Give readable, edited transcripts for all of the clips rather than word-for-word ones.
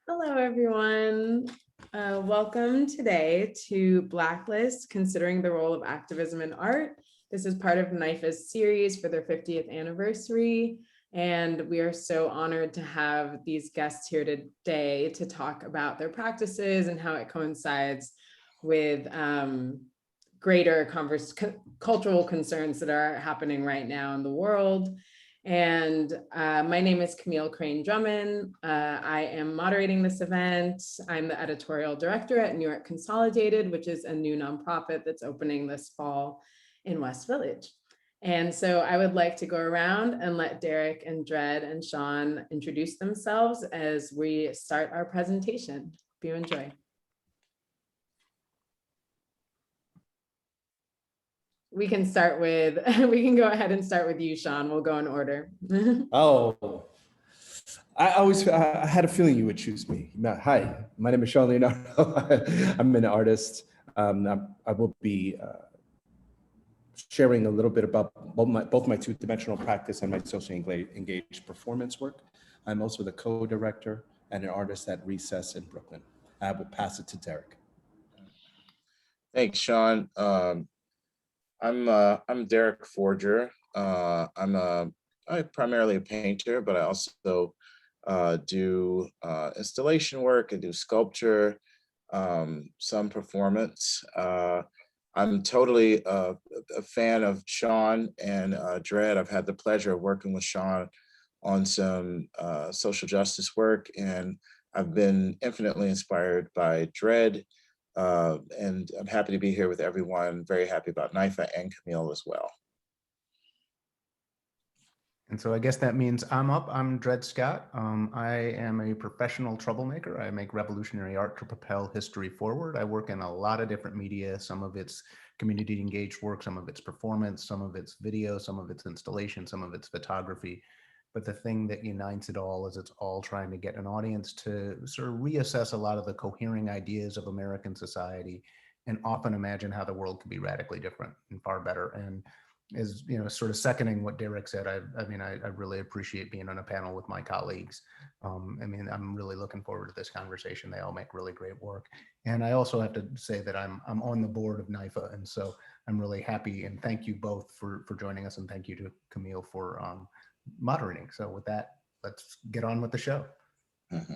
Hello, everyone. Welcome today to Blacklist, Considering the Role of Activism in Art. This is part of NIFA's series for their 50th anniversary, and we are so honored to have these guests here today to talk about their practices and how it coincides with greater cultural concerns that are happening right now in the world. And my name is Camille Crain Drummond. I am moderating this event. I'm the editorial director at New York Consolidated, which is a new nonprofit that's opening this fall in West Village. And so I would like to go around and let Derek and Dred and Shaun introduce themselves as we start our presentation. Hope you enjoy. We can go ahead and start with you, Shaun. We'll go in order. Oh, I had a feeling you would choose me. Hi, my name is Shaun Leonardo. I'm an artist. I will be sharing a little bit about both my two-dimensional practice and my socially engaged performance work. I'm also the co-director and an artist at Recess in Brooklyn. I will pass it to Derek. Thanks, Shaun. I'm Derek Fordjour. I'm primarily a painter, but I also do installation work. I do sculpture, some performance. I'm totally a fan of Shaun and Dred. I've had the pleasure of working with Shaun on some social justice work, and I've been infinitely inspired by Dred. And I'm happy to be here with everyone. Very happy about NIFA and Camille as well. And so I guess that means I'm up. I'm Dred Scott. I am a professional troublemaker. I make revolutionary art to propel history forward. I work in a lot of different media. Some of it's community engaged work, some of it's performance, some of it's video, some of it's installation, some of it's photography. But the thing that unites it all is it's all trying to get an audience to sort of reassess a lot of the cohering ideas of American society and often imagine how the world could be radically different and far better. And is, you know, sort of seconding what Derek said. I really appreciate being on a panel with my colleagues. I'm really looking forward to this conversation. They all make really great work. And I also have to say that I'm on the board of NIFA. And so I'm really happy, and thank you both for joining us, and thank you to Camille for moderating. So with that, let's get on with the show. Okay.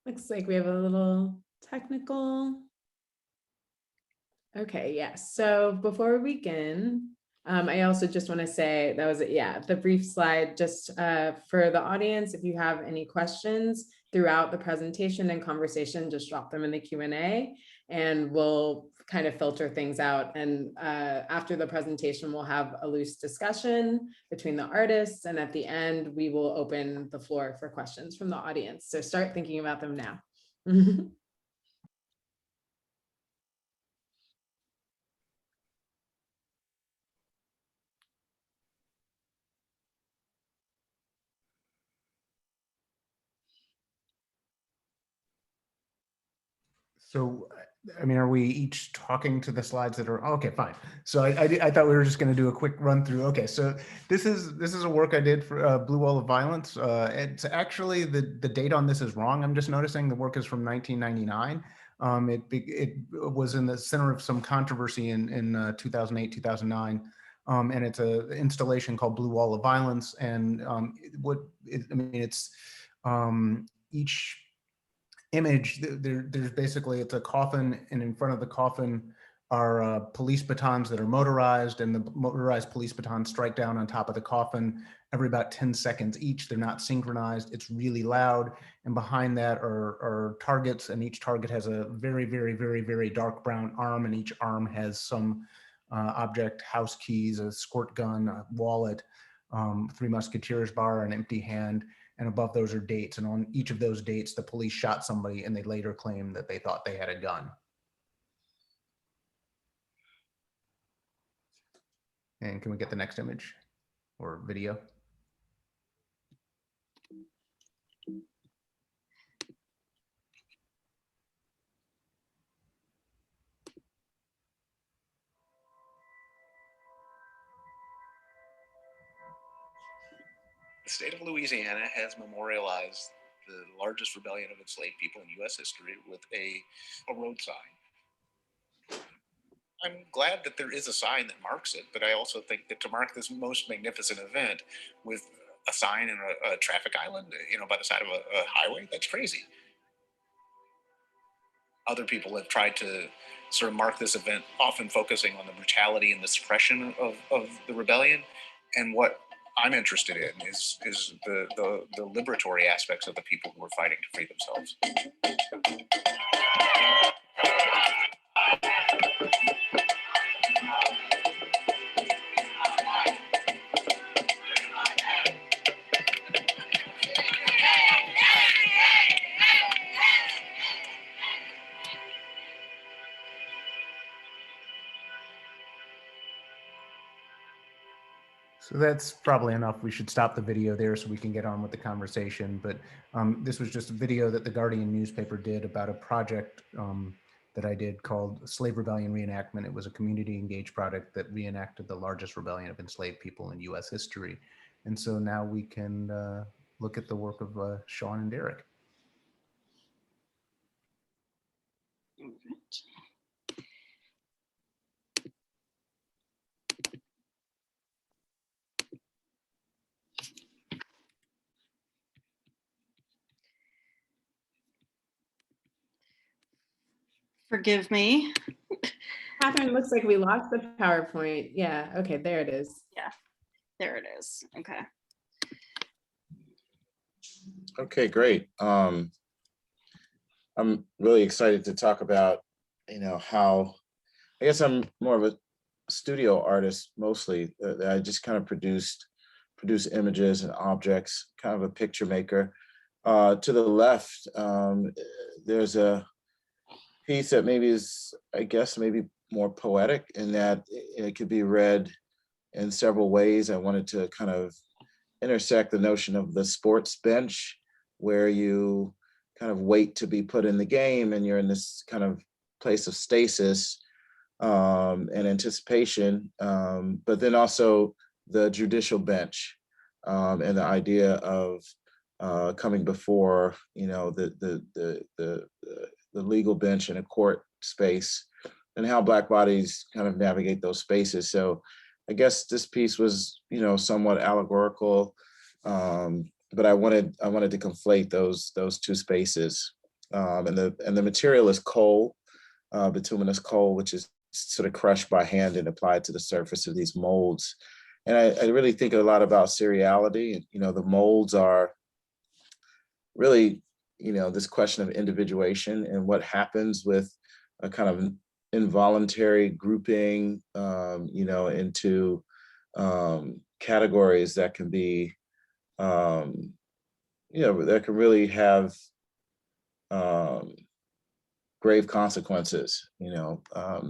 Looks like we have a little technical. Okay, yes. So before we begin, I also just want to say that was it. Yeah, the brief slide just for the audience. If you have any questions throughout the presentation and conversation, just drop them in the Q&A and we'll kind of filter things out. And after the presentation, we'll have a loose discussion between the artists. And at the end, we will open the floor for questions from the audience. So start thinking about them now. So, are we each talking to the slides that are, okay, fine. So I thought we were just going to do a quick run through. Okay, so this is a work I did for Blue Wall of Violence. It's actually, the date on this is wrong. I'm just noticing the work is from 1999. It was in the center of some controversy in 2008, 2009. And it's an installation called Blue Wall of Violence. And each image, there's basically, it's a coffin, and in front of the coffin are police batons that are motorized, and the motorized police batons strike down on top of the coffin every about 10 seconds each. They're not synchronized. It's really loud. And behind that are targets, and each target has a very, very, very, very dark brown arm, and each arm has some object: house keys, a squirt gun, a wallet, Three Musketeers bar, an empty hand. And above those are dates. And on each of those dates, the police shot somebody, and they later claimed that they thought they had a gun. And can we get the next image or video? The state of Louisiana has memorialized the largest rebellion of enslaved people in U.S. history with a road sign. I'm glad that there is a sign that marks it, but I also think that to mark this most magnificent event with a sign and a traffic island, by the side of a highway, that's crazy. Other people have tried to sort of mark this event, often focusing on the brutality and the suppression of the rebellion. And what I'm interested in is the liberatory aspects of the people who are fighting to free themselves. So that's probably enough. We should stop the video there so we can get on with the conversation. But this was just a video that the Guardian newspaper did about a project that I did called Slave Rebellion Reenactment. It was a community engaged project that reenacted the largest rebellion of enslaved people in US history. And so now we can look at the work of Shaun and Derek. Forgive me. Catherine, looks like we lost the PowerPoint. Yeah, okay, there it is. Yeah, there it is. Okay. Okay, great. I'm really excited to talk about, how, I guess I'm more of a studio artist mostly. I just kind of produce images and objects, kind of a picture maker. To the left, there's a piece that maybe is, I guess, maybe more poetic in that it could be read in several ways. I wanted to kind of intersect the notion of the sports bench, where you kind of wait to be put in the game and you're in this kind of place of stasis and anticipation, but then also the judicial bench and the idea of coming before, the legal bench in a court space, and how Black bodies kind of navigate those spaces. So I guess this piece was, somewhat allegorical, but I wanted to conflate those two spaces. And the material is coal, bituminous coal, which is sort of crushed by hand and applied to the surface of these molds. And I really think a lot about seriality. The molds are really, this question of individuation and what happens with a kind of involuntary grouping, into categories that can be, that can really have grave consequences,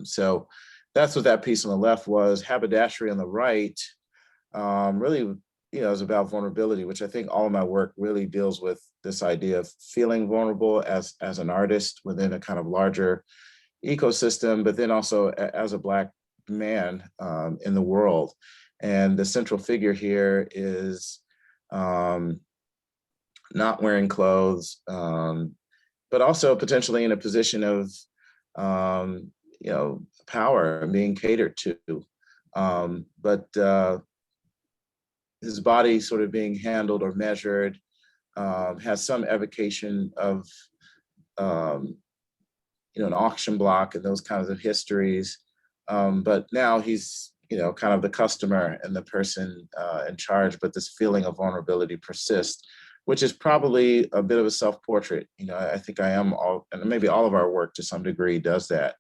so that's what that piece on the left was. Haberdashery on the right really, is about vulnerability, which I think all of my work really deals with this idea of feeling vulnerable as an artist within a kind of larger ecosystem, but then also as a Black man in the world. And the central figure here is not wearing clothes, but also potentially in a position of, power and being catered to. But his body sort of being handled or measured has some evocation of, an auction block and those kinds of histories. But now he's, kind of the customer and the person in charge, but this feeling of vulnerability persists, which is probably a bit of a self-portrait. I think I am and maybe all of our work to some degree does that.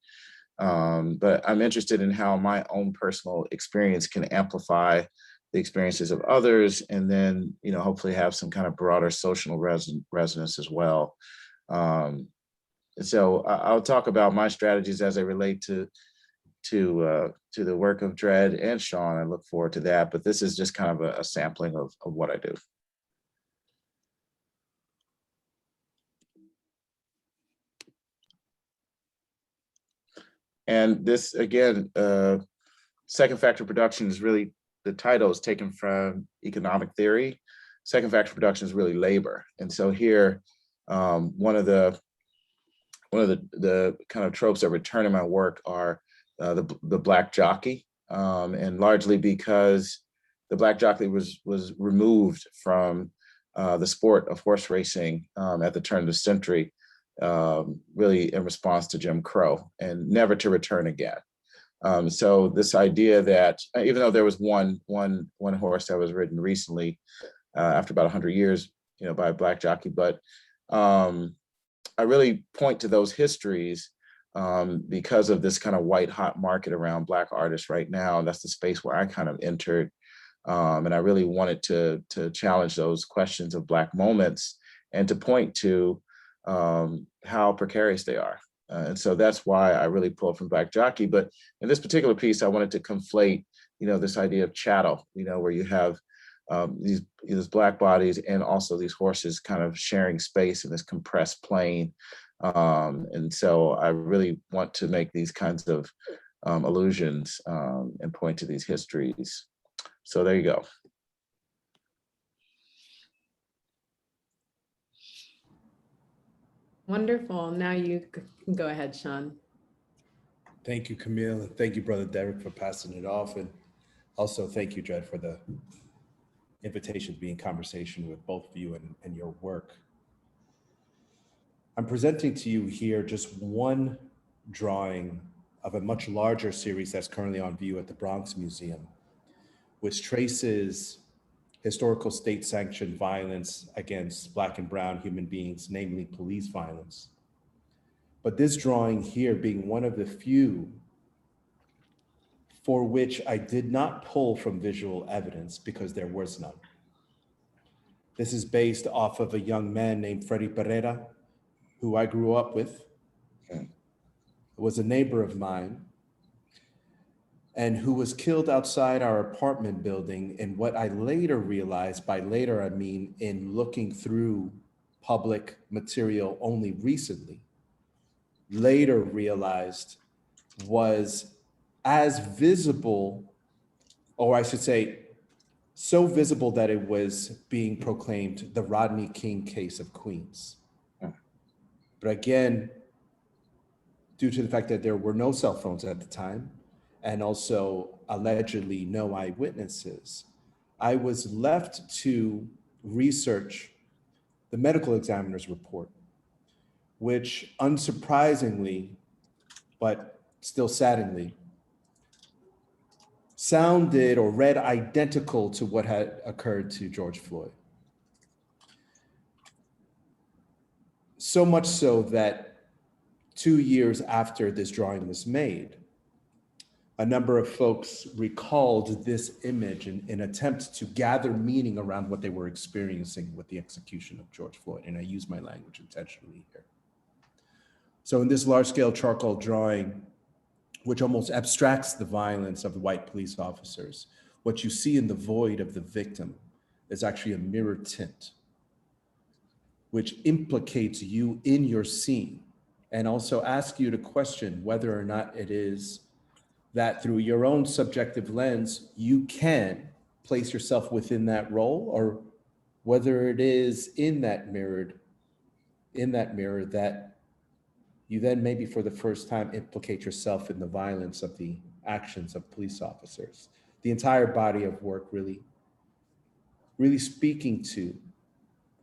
But I'm interested in how my own personal experience can amplify the experiences of others, and then, hopefully have some kind of broader social resonance as well. So I'll talk about my strategies as they relate to the work of Dred and Shaun. I look forward to that, but this is just kind of a sampling of what I do. And this, again, second factor production is really, the title is taken from economic theory. second factor production is really labor. And so here, one of the kind of tropes that return in my work are the Black jockey, and largely because the Black jockey was removed from the sport of horse racing at the turn of the century, really in response to Jim Crow, and never to return again. So this idea that even though there was one horse that was ridden recently after about 100 years, by a Black jockey, but I really point to those histories because of this kind of white hot market around Black artists right now. That's the space where I kind of entered. And I really wanted to challenge those questions of Black moments and to point to how precarious they are. And so that's why I really pulled from Black jockey. But in this particular piece, I wanted to conflate, this idea of chattel, where you have these Black bodies and also these horses kind of sharing space in this compressed plane. And so I really want to make these kinds of allusions and point to these histories. So there you go. Wonderful. Now you can go ahead, Shaun. Thank you, Camille, and thank you, Brother Derek, for passing it off. And also thank you, Dred, for the invitation to be in conversation with both of you and your work. I'm presenting to you here just one drawing of a much larger series that's currently on view at the Bronx Museum, which traces historical state-sanctioned violence against Black and brown human beings, namely police violence. But this drawing here being one of the few for which I did not pull from visual evidence because there was none. This is based off of a young man named Freddy Pereira, who I grew up with, was a neighbor of mine, and who was killed outside our apartment building in what I later realized, by later I mean in looking through public material only recently, later realized was as visible, or I should say, so visible that it was being proclaimed the Rodney King case of Queens. But again, due to the fact that there were no cell phones at the time, and also allegedly no eyewitnesses, I was left to research the medical examiner's report, which unsurprisingly, but still saddeningly, sounded or read identical to what had occurred to George Floyd. So much so that 2 years after this drawing was made, a number of folks recalled this image in an attempt to gather meaning around what they were experiencing with the execution of George Floyd. And I use my language intentionally here. So in this large-scale charcoal drawing, which almost abstracts the violence of the white police officers, what you see in the void of the victim is actually a mirror tint, which implicates you in your scene and also asks you to question whether or not it is that through your own subjective lens, you can place yourself within that role, or whether it is in that mirror that you then maybe for the first time implicate yourself in the violence of the actions of police officers. The entire body of work really speaking to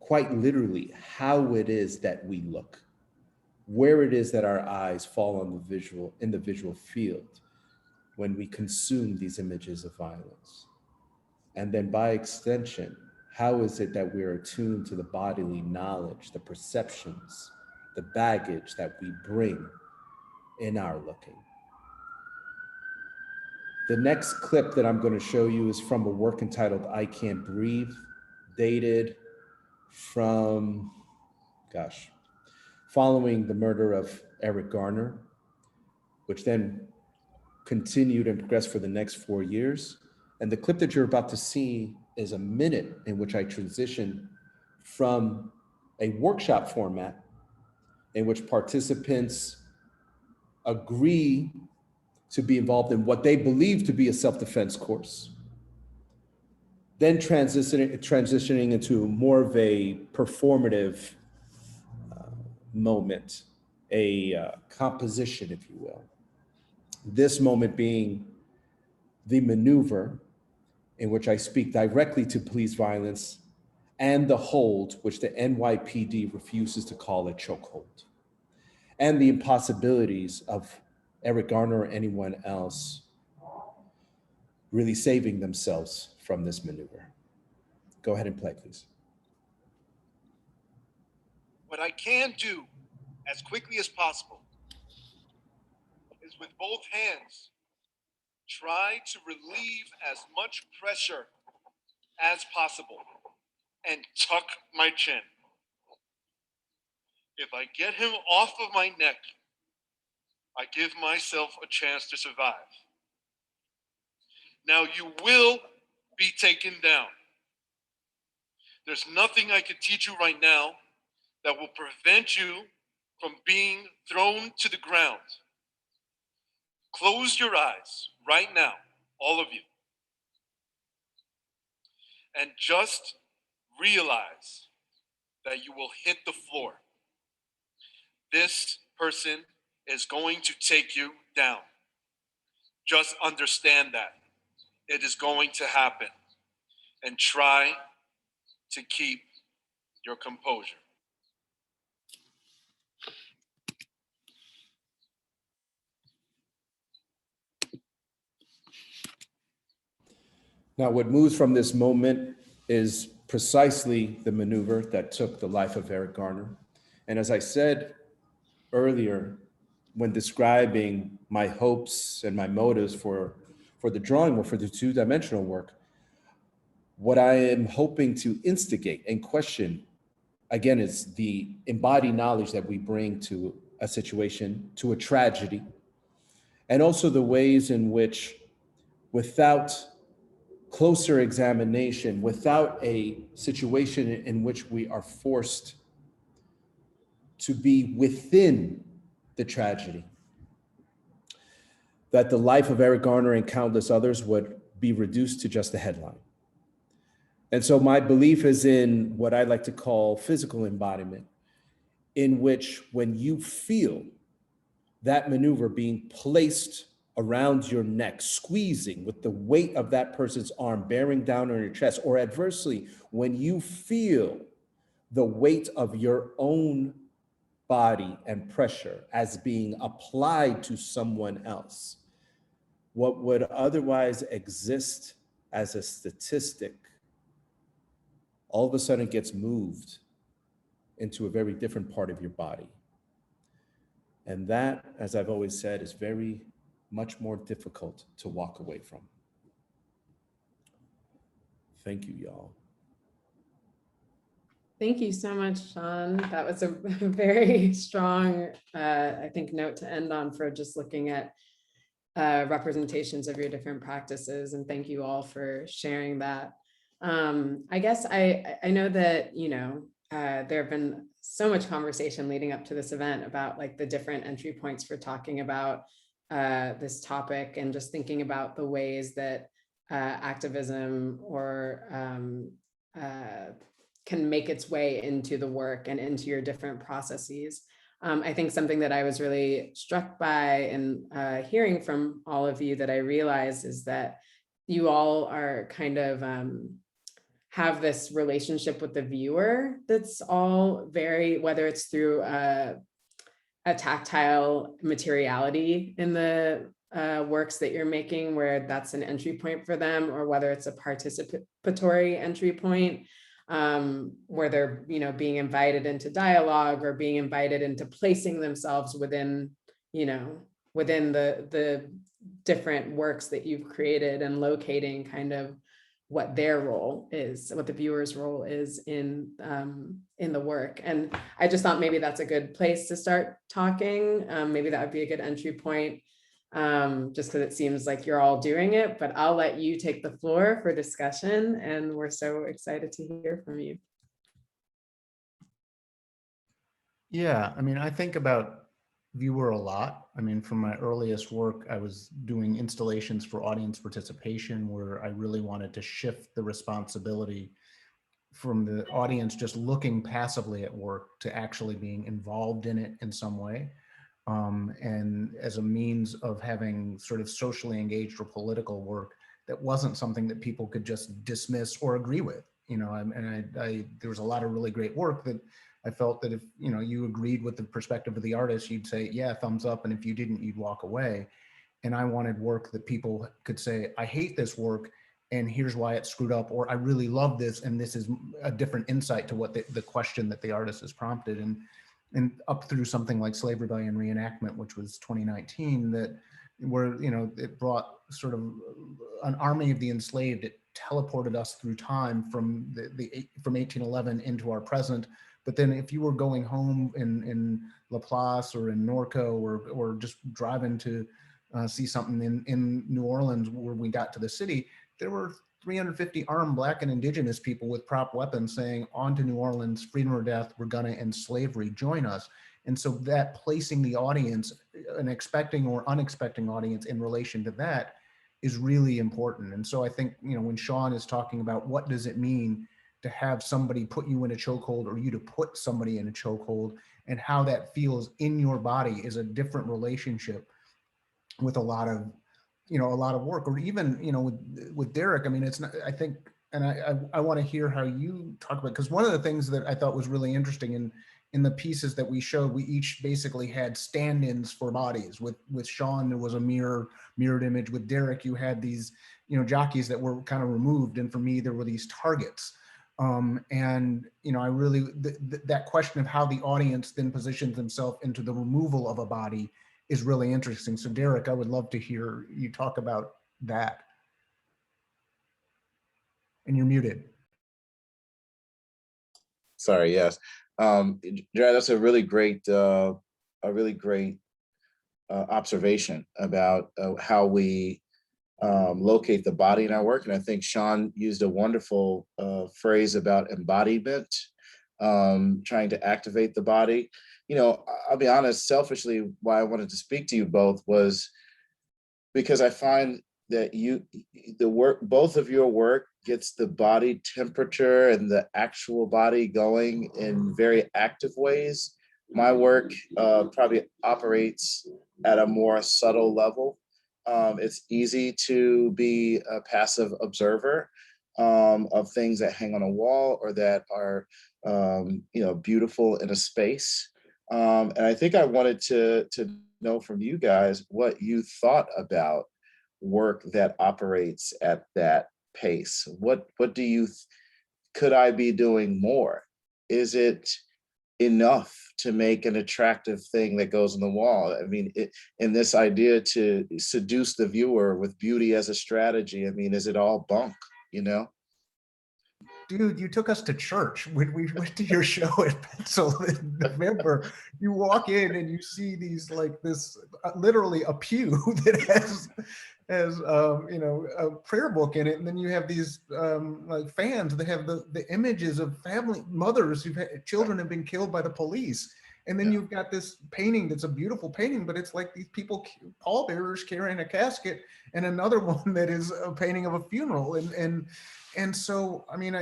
quite literally how it is that we look, where it is that our eyes fall on in the visual field when we consume these images of violence. And then by extension, how is it that we are attuned to the bodily knowledge, the perceptions, the baggage that we bring in our looking. The next clip that I'm going to show you is from a work entitled I Can't Breathe, dated from, following the murder of Eric Garner, which then continued and progressed for the next 4 years. And the clip that you're about to see is a minute in which I transition from a workshop format in which participants agree to be involved in what they believe to be a self-defense course. then transitioning into more of a performative moment, a composition, if you will. This moment being the maneuver in which I speak directly to police violence and the hold, which the NYPD refuses to call a chokehold, and the impossibilities of Eric Garner or anyone else really saving themselves from this maneuver. Go ahead and play, please. What I can do as quickly as possible is with both hands, try to relieve as much pressure as possible and tuck my chin. If I get him off of my neck, I give myself a chance to survive. Now you will be taken down. There's nothing I can teach you right now that will prevent you from being thrown to the ground. Close your eyes right now, all of you, and just realize that you will hit the floor. This person is going to take you down. Just understand that. It is going to happen. And try to keep your composure. Now, what moves from this moment is precisely the maneuver that took the life of Eric Garner. And as I said earlier, when describing my hopes and my motives for the drawing work, for the two-dimensional work, what I am hoping to instigate and question, again, is the embodied knowledge that we bring to a situation, to a tragedy, and also the ways in which, without closer examination, without a situation in which we are forced to be within the tragedy, that the life of Eric Garner and countless others would be reduced to just a headline. And so my belief is in what I like to call physical embodiment, in which when you feel that maneuver being placed around your neck, squeezing with the weight of that person's arm bearing down on your chest, or adversely, when you feel the weight of your own body and pressure as being applied to someone else, what would otherwise exist as a statistic all of a sudden gets moved into a very different part of your body. And that, as I've always said, is very much more difficult to walk away from. Thank you, y'all. Thank you so much, Shaun. That was a very strong, I think, note to end on for just looking at representations of your different practices. And thank you all for sharing that. I guess I know that, you know, there have been so much conversation leading up to this event about like the different entry points for talking about this topic, and just thinking about the ways that activism or can make its way into the work and into your different processes. I think something that I was really struck by in hearing from all of you that I realized is that you all are kind of have this relationship with the viewer that's all very, whether it's through a tactile materiality in the works that you're making, where that's an entry point for them, or whether it's a participatory entry point, where they're, you know, being invited into dialogue or being invited into placing themselves within, you know, within the different works that you've created, and locating kind of what their role is, what the viewer's role is in the work. And I just thought maybe that's a good place to start talking. Maybe that would be a good entry point, just because it seems like you're all doing it, but I'll let you take the floor for discussion, and we're so excited to hear from you. Yeah, I mean, I think about viewer a lot. I mean, from my earliest work, I was doing installations for audience participation where I really wanted to shift the responsibility from the audience just looking passively at work to actually being involved in it in some way. And as a means of having sort of socially engaged or political work that wasn't something that people could just dismiss or agree with. You know, there was a lot of really great work that I felt that if, you know, you agreed with the perspective of the artist, you'd say, yeah, thumbs up. And if you didn't, you'd walk away. And I wanted work that people could say, I hate this work and here's why it's screwed up, or I really love this and this is a different insight to what the question that the artist has prompted. And up through something like Slave Rebellion Reenactment, which was 2019, that where, you know, it brought sort of an army of the enslaved. It teleported us through time from from 1811 into our present. But then if you were going home in Laplace or in Norco or just driving to see something in New Orleans where we got to the city, there were 350 armed Black and Indigenous people with prop weapons saying, on to New Orleans, freedom or death, we're gonna end slavery, join us. And so that placing the audience, an expecting or unexpecting audience in relation to that is really important. And so I think, you know, when Shaun is talking about what does it mean to have somebody put you in a chokehold or you to put somebody in a chokehold and how that feels in your body is a different relationship with a lot of, you know, a lot of work. Or even, you know, with Derek, I mean, it's not, I think, and I want to hear how you talk about, because one of the things that I thought was really interesting in the pieces that we showed, we each basically had stand-ins for bodies. With Shaun, there was a mirrored image. With Derek, you had these, you know, jockeys that were kind of removed. And for me, there were these targets. And, you know, I really, that question of how the audience then positions themselves into the removal of a body is really interesting. So Derek, I would love to hear you talk about that. And you're muted. Sorry, yes. Jared, that's a really great observation about how we locate the body in our work. And I think Shaun used a wonderful phrase about embodiment, trying to activate the body. You know, I'll be honest, selfishly, why I wanted to speak to you both was because I find that both of your work gets the body temperature and the actual body going in very active ways. My work probably operates at a more subtle level. It's easy to be a passive observer of things that hang on a wall or that are, you know, beautiful in a space. And I think I wanted to know from you guys what you thought about work that operates at that pace. What do you, could I be doing more? Is it enough to make an attractive thing that goes on the wall? I mean, in this idea to seduce the viewer with beauty as a strategy, I mean, is it all bunk, you know? Dude, you took us to church when we went to your show at Pencil in November. You walk in and you see these, like this, literally a pew that has you know, a prayer book in it, and then you have these like fans that have the images of family mothers who've had children have been killed by the police, and then you've got this painting that's a beautiful painting, but it's like these people, pallbearers carrying a casket, and another one that is a painting of a funeral, and so I mean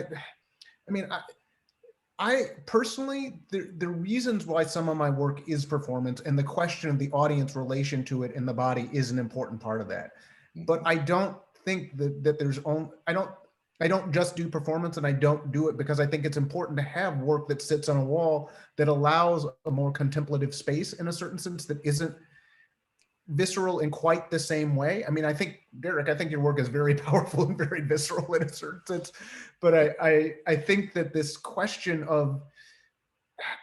I personally, the reasons why some of my work is performance and the question of the audience relation to it in the body is an important part of that. But I don't think that there's only, I don't just do performance, and I don't do it because I think it's important to have work that sits on a wall that allows a more contemplative space in a certain sense that isn't visceral in quite the same way. I mean, I think, Derek, I think your work is very powerful and very visceral in a certain sense, but I think that this question of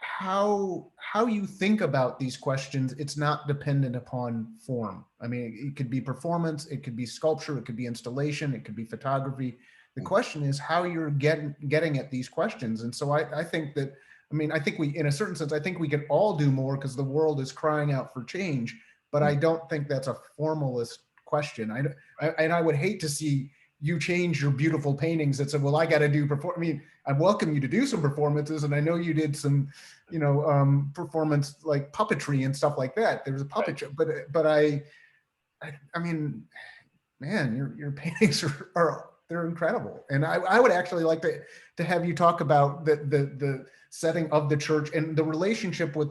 how you think about these questions, it's not dependent upon form. I mean, it could be performance, it could be sculpture, it could be installation, it could be photography. The question is how you're getting at these questions. And so I think that, I mean, I think we, in a certain sense, I think we can all do more because the world is crying out for change, but I don't think that's a formalist question. And I would hate to see you change your beautiful paintings that said, well, I got to do I mean, I welcome you to do some performances, and I know you did some, performance like puppetry and stuff like that. There was a puppet show, but I mean, man, your paintings are they're incredible, and I would actually like to have you talk about the setting of the church and the relationship with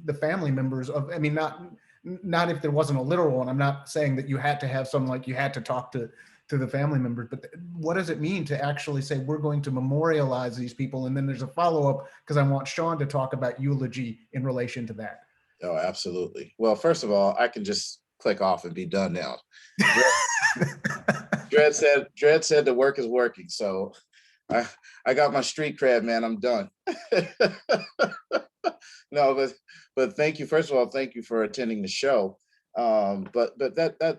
the family members of. I mean, not if there wasn't a literal one. I'm not saying that you had to have some, like you had to talk to the family members, but what does it mean to actually say we're going to memorialize these people? And then there's a follow-up, because I want Shaun to talk about eulogy in relation to that. Oh, absolutely. Well, first of all, I can just click off and be done now. Dred said the work is working. So I got my street cred, man. I'm done. No, but thank you. First of all, thank you for attending the show. But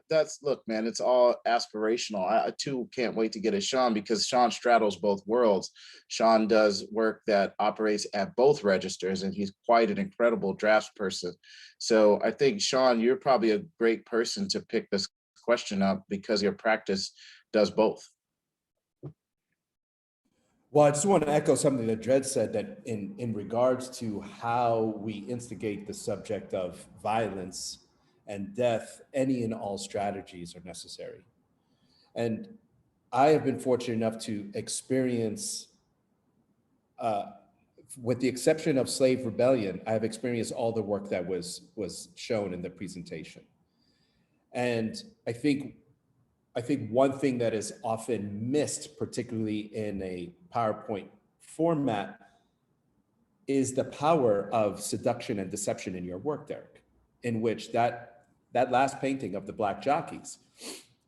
that's, look, man, it's all aspirational. I too can't wait to get at Shaun, because Shaun straddles both worlds. Shaun does work that operates at both registers, and he's quite an incredible drafts person. So I think, Shaun, you're probably a great person to pick this question up, because your practice does both. Well, I just want to echo something that Dred said, that in regards to how we instigate the subject of violence and death, any and all strategies are necessary. And I have been fortunate enough to experience, with the exception of slave rebellion, I have experienced all the work that was shown in the presentation. And I think one thing that is often missed, particularly in a PowerPoint format, is the power of seduction and deception in your work, Derek, in which that last painting of the black jockeys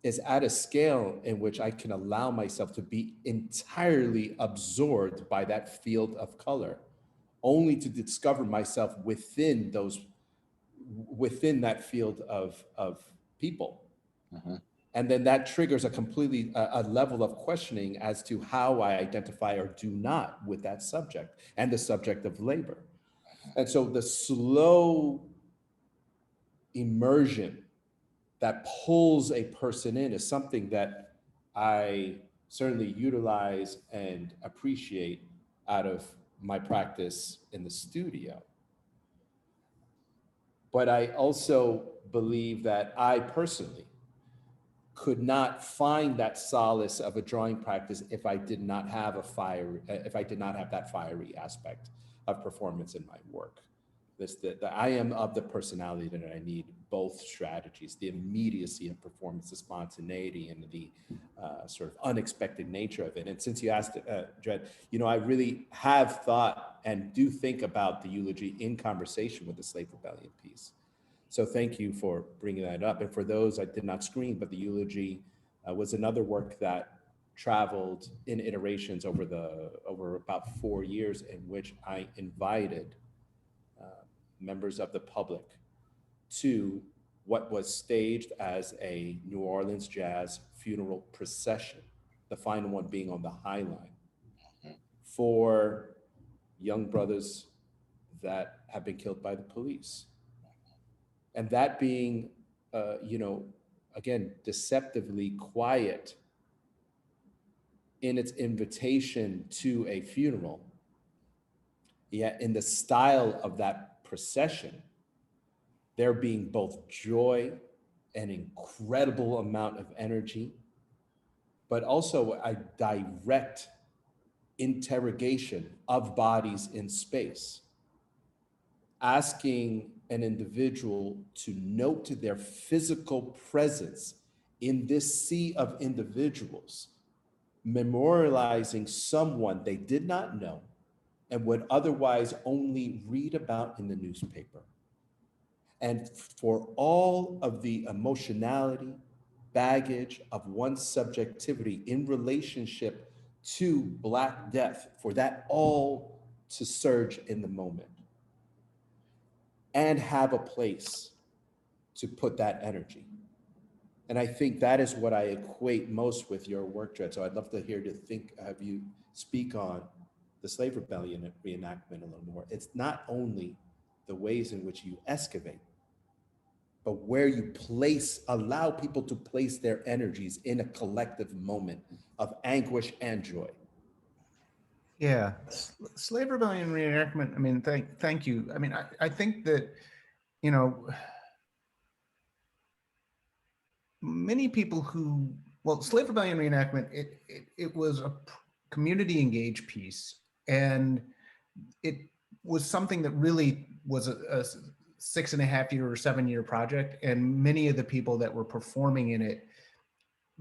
is at a scale in which I can allow myself to be entirely absorbed by that field of color, only to discover myself within that field of people. Uh-huh. And then that triggers a level of questioning as to how I identify or do not with that subject and the subject of labor. And so the slow immersion that pulls a person in is something that I certainly utilize and appreciate out of my practice in the studio. But I also believe that I personally could not find that solace of a drawing practice if I did not have that fiery aspect of performance in my work. I am of the personality that I need both strategies: the immediacy of performance, the spontaneity, and the sort of unexpected nature of it. And since you asked, Dred, I really have thought and do think about the eulogy in conversation with the slave rebellion piece. So thank you for bringing that up. And for those I did not screen, but the eulogy was another work that traveled in iterations over about 4 years, in which I invited members of the public to what was staged as a New Orleans jazz funeral procession, the final one being on the High Line, for young brothers that have been killed by the police. And that being, again, deceptively quiet in its invitation to a funeral, yet in the style of that procession, there being both joy, an incredible amount of energy, but also a direct interrogation of bodies in space, asking an individual to note their physical presence in this sea of individuals, memorializing someone they did not know and would otherwise only read about in the newspaper. And for all of the emotionality, baggage of one's subjectivity in relationship to Black death, for that all to surge in the moment and have a place to put that energy. And I think that is what I equate most with your work, Dred. So I'd love to have you speak on the slave rebellion reenactment a little more. It's not only the ways in which you excavate, but where you allow people to place their energies in a collective moment of anguish and joy. Yeah, slave rebellion reenactment. I mean, thank you. I mean, I think that, you know, many people who, well, slave rebellion reenactment, it was a community engaged piece, and it was something that really was a 6.5 year or 7 year project, and many of the people that were performing in it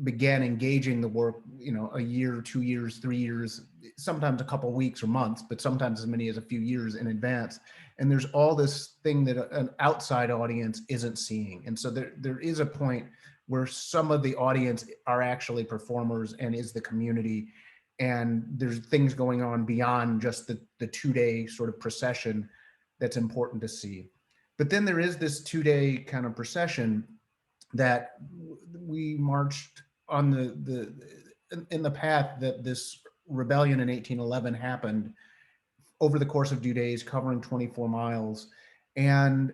began engaging the work, you know, a year, 2 years, 3 years, sometimes a couple of weeks or months, but sometimes as many as a few years in advance. And there's all this thing that an outside audience isn't seeing. And so there is a point where some of the audience are actually performers and is the community. And there's things going on beyond just the 2-day sort of procession that's important to see. But then there is this 2-day kind of procession that we marched on in the path that this rebellion in 1811 happened over the course of 2 days, covering 24 miles. And,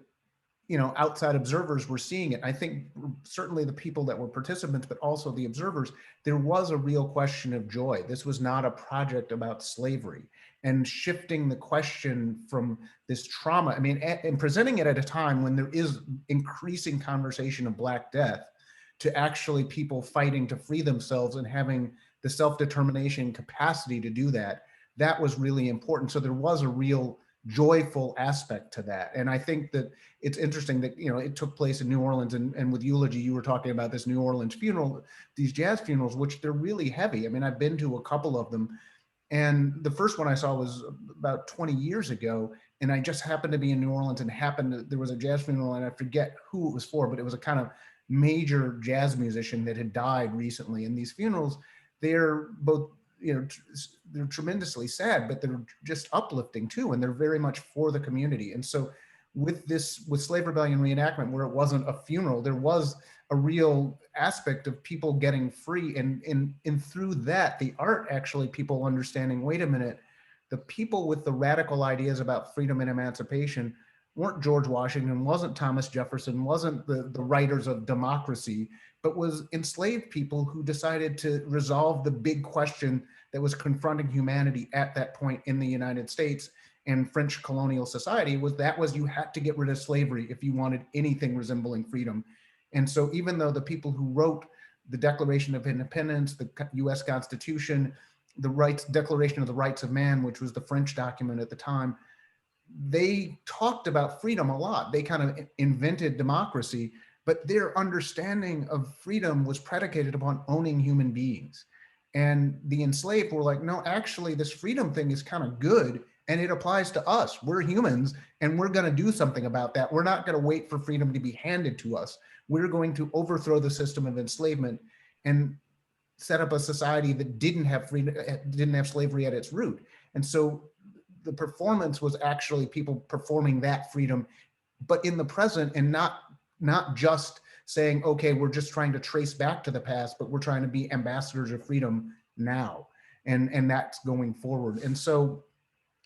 you know, outside observers were seeing it. I think certainly the people that were participants, but also the observers, there was a real question of joy. This was not a project about slavery, and shifting the question from this trauma, I mean, and presenting it at a time when there is increasing conversation of Black death, to actually people fighting to free themselves and having the self-determination capacity to do that. That was really important. So there was a real joyful aspect to that. And I think that it's interesting that, you know, it took place in New Orleans, and with Eulogy, you were talking about this New Orleans funeral, these jazz funerals, which they're really heavy. I mean, I've been to a couple of them, and the first one I saw was about 20 years ago. And I just happened to be in New Orleans, and there was a jazz funeral, and I forget who it was for, but it was a kind of major jazz musician that had died recently. And these funerals, they're both, you know, they're tremendously sad, but they're just uplifting too. And they're very much for the community. And so with Slave Rebellion reenactment, where it wasn't a funeral, there was a real aspect of people getting free. And through that, the art, actually, people understanding, wait a minute, the people with the radical ideas about freedom and emancipation weren't George Washington, wasn't Thomas Jefferson, wasn't the writers of democracy, but was enslaved people who decided to resolve the big question that was confronting humanity at that point in the United States and French colonial society, was you had to get rid of slavery if you wanted anything resembling freedom. And so even though the people who wrote the Declaration of Independence, the US Constitution, the Declaration of the Rights of Man, which was the French document at the time, they talked about freedom a lot. They kind of invented democracy, but their understanding of freedom was predicated upon owning human beings. And the enslaved were like, no, actually, this freedom thing is kind of good, and it applies to us. We're humans, and we're going to do something about that. We're not going to wait for freedom to be handed to us. We're going to overthrow the system of enslavement and set up a society that didn't have freedom, didn't have slavery at its root. And so the performance was actually people performing that freedom, but in the present, and not just saying, okay, we're just trying to trace back to the past, but we're trying to be ambassadors of freedom now. And that's going forward. And so,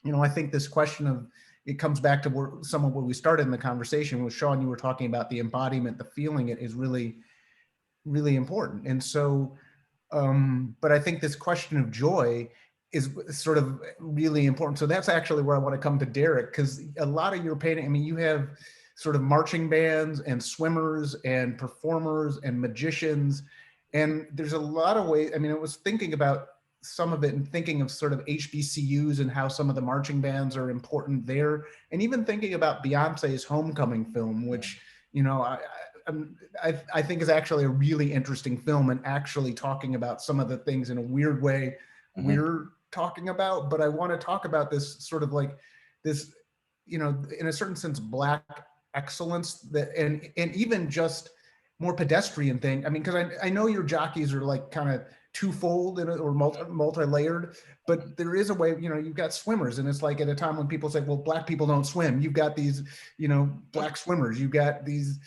you know, I think this question of, it comes back to some of what we started in the conversation with Shaun. You were talking about the embodiment, the feeling it is really, really important. And so, but I think this question of joy is sort of really important. So that's actually where I want to come to Derek, because a lot of your painting, I mean, you have sort of marching bands and swimmers and performers and magicians. And there's a lot of ways, I mean, I was thinking about some of it and thinking of sort of HBCUs and how some of the marching bands are important there. And even thinking about Beyonce's Homecoming film, which, you know, I think is actually a really interesting film, and actually talking about some of the things in a weird way we're talking about. But I want to talk about this sort of like this, you know, in a certain sense, Black excellence, that and even just more pedestrian thing. I mean, because I know your jockeys are like kind of twofold or multi-layered, but there is a way, you know, you've got swimmers, and it's like at a time when people say, well, Black people don't swim, you've got these, you know, Black swimmers, you've got these,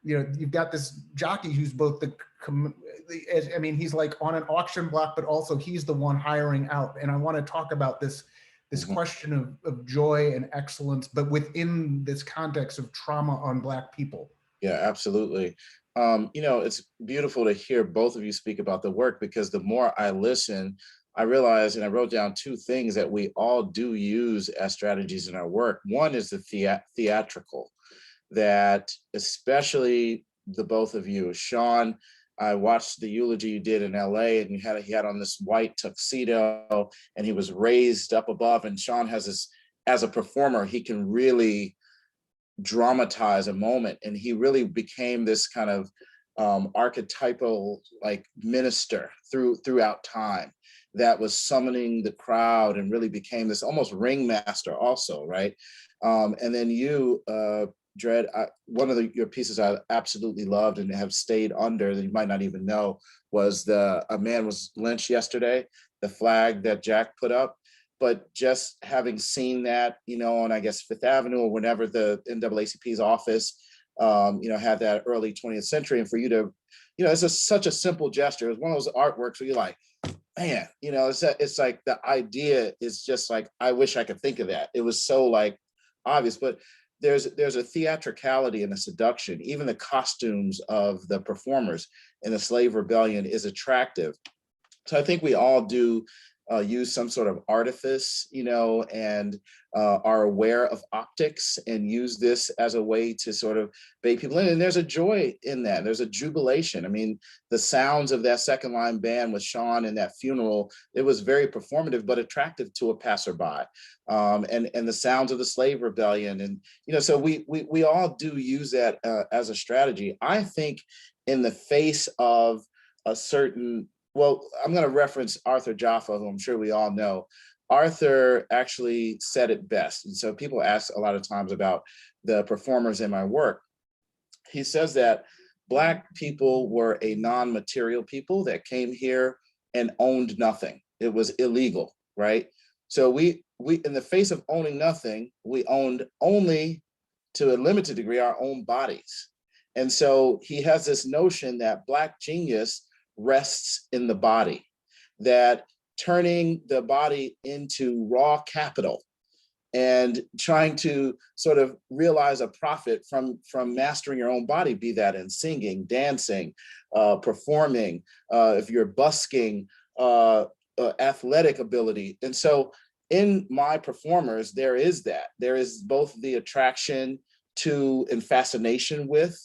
you know, you've got this jockey who's both I mean, he's like on an auction block, but also he's the one hiring out. And I want to talk about this question of joy and excellence, but within this context of trauma on Black people. Yeah, absolutely. It's beautiful to hear both of you speak about the work, because the more I listen, I realize, and I wrote down two things that we all do use as strategies in our work. One is the theatrical, that especially the both of you, Shaun, I watched the eulogy you did in LA, and he had on this white tuxedo, and he was raised up above. And Shaun has this, as a performer, he can really dramatize a moment, and he really became this kind of archetypal like minister throughout time that was summoning the crowd and really became this almost ringmaster also, right? And then you, Dred, one of your pieces I absolutely loved and have stayed under that you might not even know was a man was lynched yesterday, the flag that Jack put up. But just having seen that, on I guess Fifth Avenue or whenever the NAACP's office, had that early 20th century, and for you to, it's such a simple gesture. It was one of those artworks where you're like, man, it's like the idea is just like, I wish I could think of that. It was so like obvious, but there's a theatricality and a seduction. Even the costumes of the performers in the slave rebellion is attractive. So I think we all do use some sort of artifice, and are aware of optics and use this as a way to sort of bait people in. And there's a joy in that. There's a jubilation. I mean, the sounds of that second line band with Shaun in that funeral, it was very performative, but attractive to a passerby. And the sounds of the slave rebellion. And, so we all do use that as a strategy. I think in the face of a certain, well, I'm going to reference Arthur Jaffa, who I'm sure we all know. Arthur actually said it best. And so people ask a lot of times about the performers in my work. He says that Black people were a non-material people that came here and owned nothing. It was illegal, right? So we in the face of owning nothing, we owned only to a limited degree our own bodies. And so he has this notion that Black genius rests in the body, that turning the body into raw capital and trying to sort of realize a profit from mastering your own body, be that in singing, dancing, performing, if you're busking, athletic ability. And so in my performers, there is both the attraction to and fascination with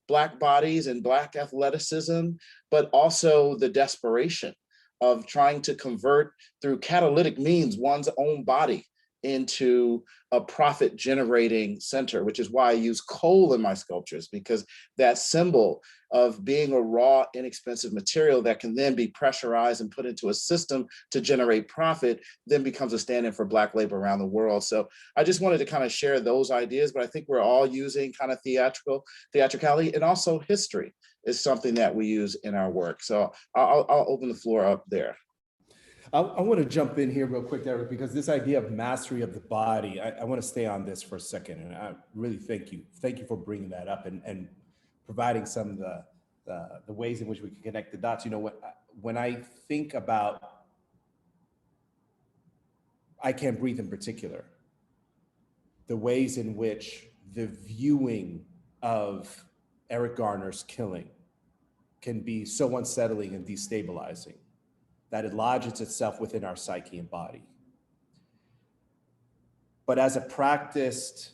Black bodies and Black athleticism, but also the desperation of trying to convert through catalytic means one's own body into a profit generating center, which is why I use coal in my sculptures, because that symbol of being a raw, inexpensive material that can then be pressurized and put into a system to generate profit then becomes a stand-in for Black labor around the world. So I just wanted to kind of share those ideas, but I think we're all using kind of theatricality, and also history is something that we use in our work. So I'll open the floor up there. I want to jump in here real quick, Eric, because this idea of mastery of the body, I want to stay on this for a second. And I really thank you. Thank you for bringing that up and providing some of the ways in which we can connect the dots. When I think about I Can't Breathe in particular, the ways in which the viewing of Eric Garner's killing can be so unsettling and destabilizing that it lodges itself within our psyche and body. But as a practiced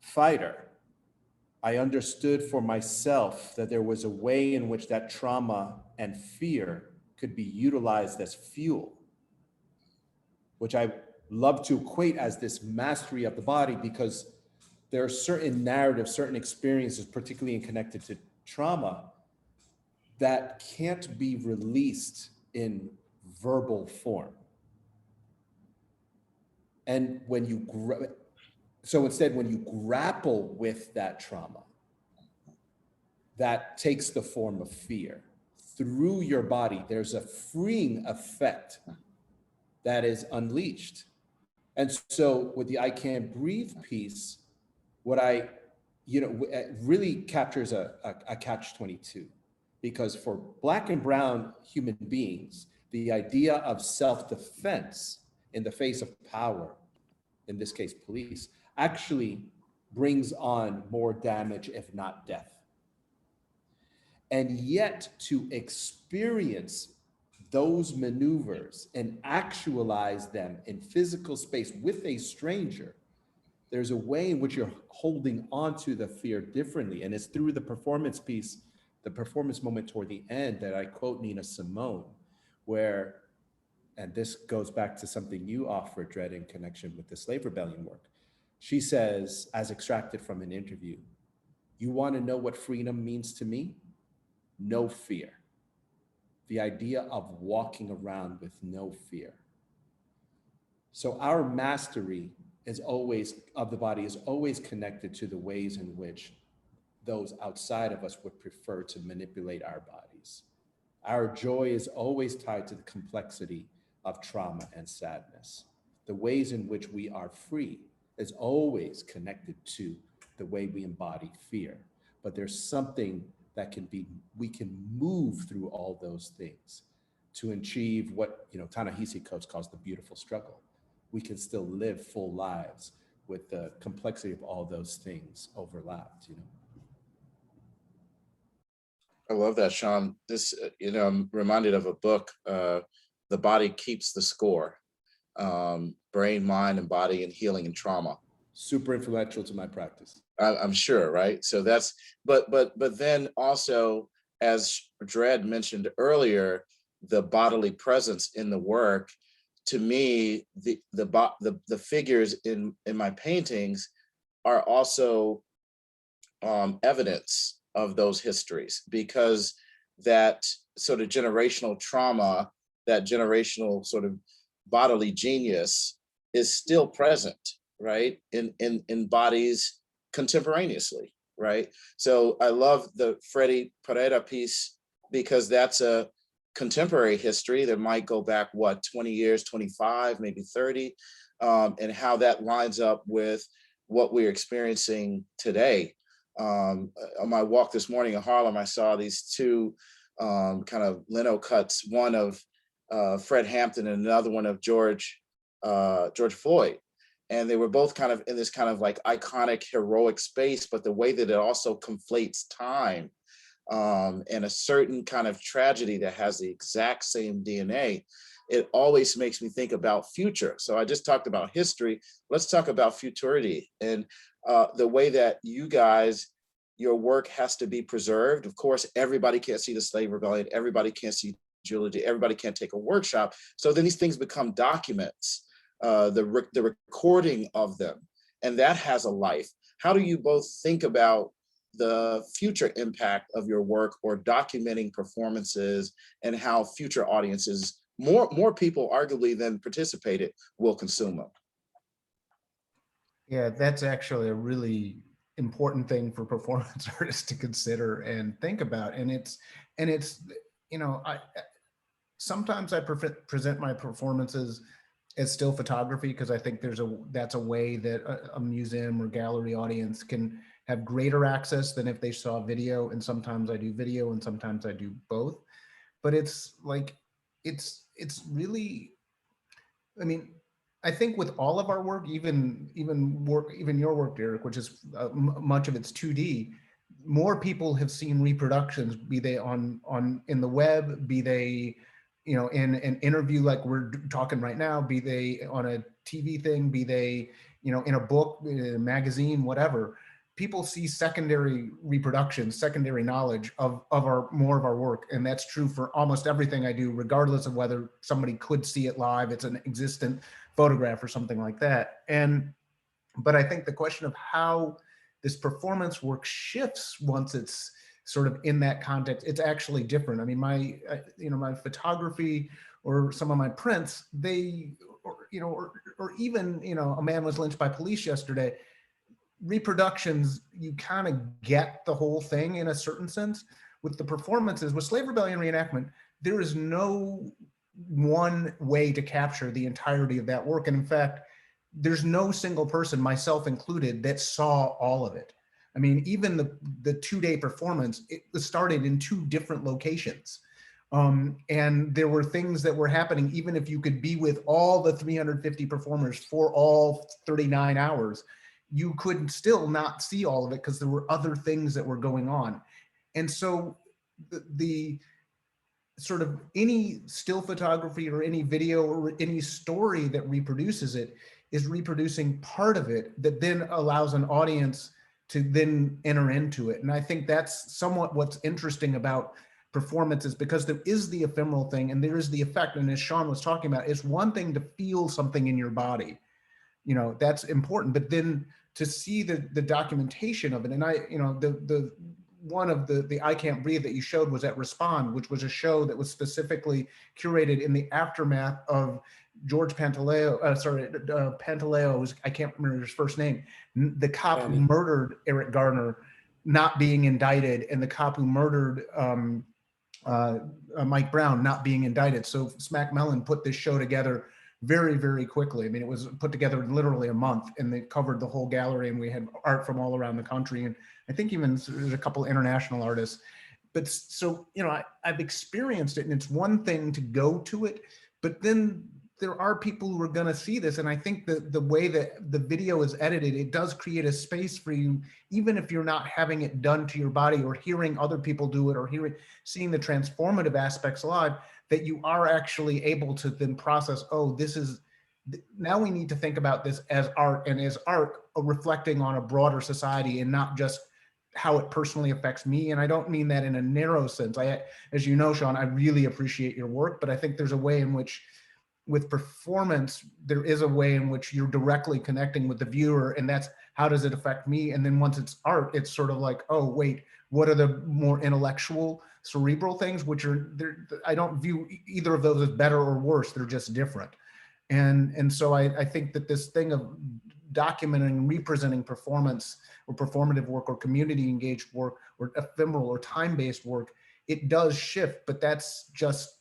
fighter, I understood for myself that there was a way in which that trauma and fear could be utilized as fuel, which I love to equate as this mastery of the body, because there are certain narratives, certain experiences, particularly in connected to trauma, that can't be released in verbal form. And when you, so instead, when you grapple with that trauma, that takes the form of fear. Through your body, there's a freeing effect that is unleashed. And so with the I Can't Breathe piece, what really captures a catch-22. Because for Black and brown human beings, the idea of self-defense in the face of power, in this case police, actually brings on more damage, if not death. And yet to experience those maneuvers and actualize them in physical space with a stranger, there's a way in which you're holding on to the fear differently. And it's through the performance piece, the performance moment toward the end, that I quote Nina Simone, where, and this goes back to something you offered, Dred, in connection with the slave rebellion work. She says, as extracted from an interview, "You want to know what freedom means to me? No fear." The idea of walking around with no fear. So our mastery is always, of the body, is always connected to the ways in which those outside of us would prefer to manipulate our bodies. Our joy is always tied to the complexity of trauma and sadness. The ways in which we are free is always connected to the way we embody fear. But there's something that can be, we can move through all those things to achieve what, you know, Ta-Nehisi Coates calls the beautiful struggle. We can still live full lives with the complexity of all those things overlapped, you know. I love that, Shaun. This, you know, I'm reminded of a book, The Body Keeps the Score, Brain, Mind, and Body and Healing and Trauma. Super influential to my practice. I'm sure, right? So that's, but then also, as Dred mentioned earlier, the bodily presence in the work. To me, the figures in my paintings are also evidence of those histories, because that sort of generational trauma, that generational sort of bodily genius is still present, right? In bodies contemporaneously, right? So I love the Freddie Pereira piece, because that's a contemporary history that might go back, what, 20 years, 25, maybe 30, and how that lines up with what we're experiencing today. On my walk this morning in Harlem, I saw these two kind of lino cuts, one of Fred Hampton and another one of George Floyd. And they were both kind of in this kind of like iconic, heroic space, but the way that it also conflates time and a certain kind of tragedy that has the exact same DNA, it always makes me think about future. So I just talked about history. Let's talk about futurity and the way that you guys, your work has to be preserved. Of course, everybody can't see the slave rebellion. Everybody can't see geology. Everybody can't take a workshop. So then these things become documents, the recording of them, and that has a life. How do you both think about the future impact of your work or documenting performances, and how future audiences, more people arguably than participated, will consume them? Yeah, that's actually a really important thing for performance artists to consider and think about. And it's, you know, sometimes I present my performances as still photography, because I think that's a way that a museum or gallery audience can have greater access than if they saw video. And sometimes I do video and sometimes I do both. But it's like, it's really, I mean, I think with all of our work, even your work, Derek, which is much of it's 2D, more people have seen reproductions, be they on in the web, be they, you know, in an interview like we're talking right now, be they on a TV thing, be they, you know, in a book, in a magazine, whatever. People see secondary reproductions, secondary knowledge of more of our work. And that's true for almost everything I do, regardless of whether somebody could see it live, it's an existent photograph or something like that. But I think the question of how this performance work shifts once it's sort of in that context, it's actually different. I mean, my photography or some of my prints, they, or even, you know, a man was lynched by police yesterday. Reproductions, you kind of get the whole thing in a certain sense. With the performances, with slave rebellion reenactment, there is no one way to capture the entirety of that work. And in fact, there's no single person, myself included, that saw all of it. I mean, even the 2-day performance, it was started in 2 different locations. And there were things that were happening, even if you could be with all the 350 performers for all 39 hours, you could still not see all of it because there were other things that were going on. And so the sort of any still photography or any video or any story that reproduces it is reproducing part of it that then allows an audience to then enter into it. And I think that's somewhat what's interesting about performances, because there is the ephemeral thing and there is the effect. And as Shaun was talking about, it's one thing to feel something in your body, you know, that's important, but then to see the documentation of it. And I, you know, the one of the I Can't Breathe that you showed was at Respond, which was a show that was specifically curated in the aftermath of George Pantaleo, Pantaleo, I can't remember his first name, the cop who murdered Eric Garner not being indicted, and the cop who murdered Mike Brown not being indicted. So Smack Mellon put this show together very, very quickly. I mean, it was put together in literally a month, and they covered the whole gallery, and we had art from all around the country. And I think even there's a couple international artists. But so, you know, I've experienced it, and it's one thing to go to it, but then there are people who are going to see this. And I think that the way that the video is edited, it does create a space for you, even if you're not having it done to your body or hearing other people do it or seeing the transformative aspects live, that you are actually able to then process, oh, this is, now we need to think about this as art, and as art reflecting on a broader society and not just how it personally affects me. And I don't mean that in a narrow sense. As you know, Shaun, I really appreciate your work, but I think there's a way in which with performance, there is a way in which you're directly connecting with the viewer, and that's how does it affect me? And then once it's art, it's sort of like, oh, wait, what are the more intellectual, cerebral things, which are, I don't view either of those as better or worse, they're just different. And so I think that this thing of documenting and representing performance or performative work or community engaged work or ephemeral or time-based work, it does shift, but that's just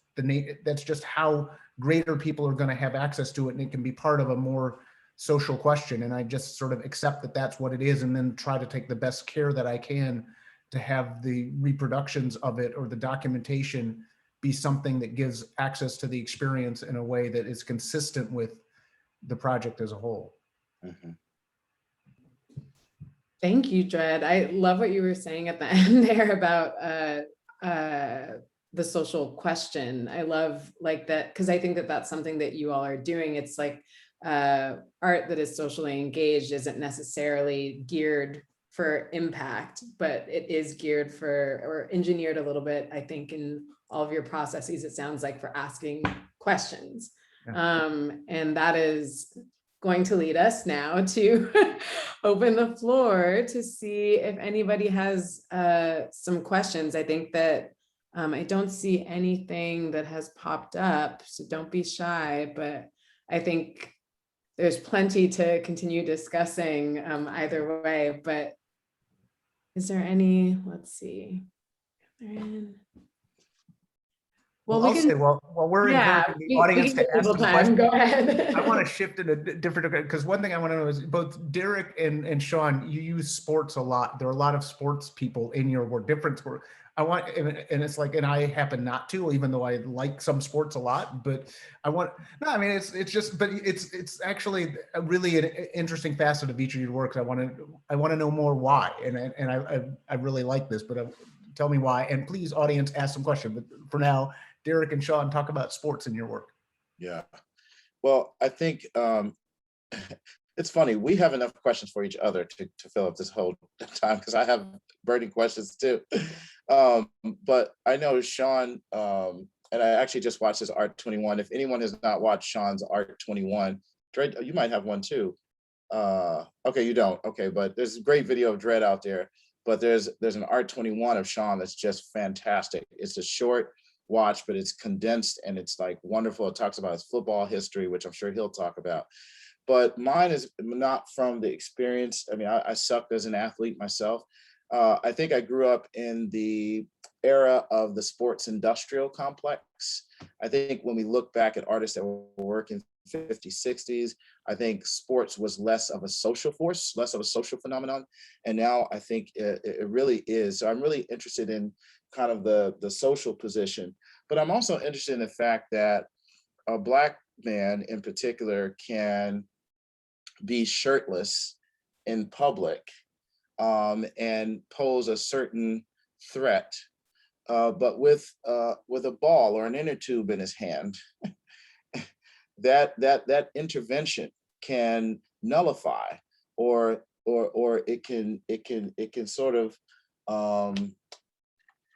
that's just how greater people are going to have access to it, and it can be part of a more social question. And I just sort of accept that that's what it is, and then try to take the best care that I can to have the reproductions of it or the documentation be something that gives access to the experience in a way that is consistent with the project as a whole. Mhm. Thank you, Dred. I love what you were saying at the end there about the social question. I love like that, because I think that that's something that you all are doing. It's like art that is socially engaged isn't necessarily geared for impact, but it is geared for, or engineered a little bit, I think, in all of your processes, it sounds like, for asking questions. Yeah. And that is going to lead us now to open the floor to see if anybody has some questions. I think that I don't see anything that has popped up, so don't be shy, but I think there's plenty to continue discussing either way. But is there any, let's see. Well, we I'll can say, while we're encouraging the audience to ask some questions, go ahead. I want to shift in a different, because one thing I want to know is both Derek and Shaun, you use sports a lot. There are a lot of sports people in your work, different sport. I want, and it's like, and I happen not to, even though I like some sports a lot, but I want, no, I mean, it's just, but it's actually a really an interesting facet of each of your works. I want to know more why, and I really like this, but tell me why, and please, audience, ask some questions. But for now, Derek and Shaun, talk about sports in your work. Yeah. Well, I think it's funny. We have enough questions for each other to fill up this whole time, because I have burning questions too. But I know Shaun, and I actually just watched his Art 21. If anyone has not watched Shaun's Art 21, Dred, you might have one too. Okay, you don't. Okay, but there's a great video of Dred out there. But there's an Art 21 of Shaun that's just fantastic. It's a short watch, but it's condensed and it's like wonderful. It talks about his football history, which I'm sure he'll talk about. But mine is not from the experience. I mean, I sucked as an athlete myself. I think I grew up in the era of the sports industrial complex. I think when we look back at artists that were working 50s, 60s, I think sports was less of a social force, less of a social phenomenon. And now I think it really is. So I'm really interested in kind of the social position, but I'm also interested in the fact that a Black man in particular can be shirtless in public and pose a certain threat but with a ball or an inner tube in his hand, that intervention can nullify, or it can sort of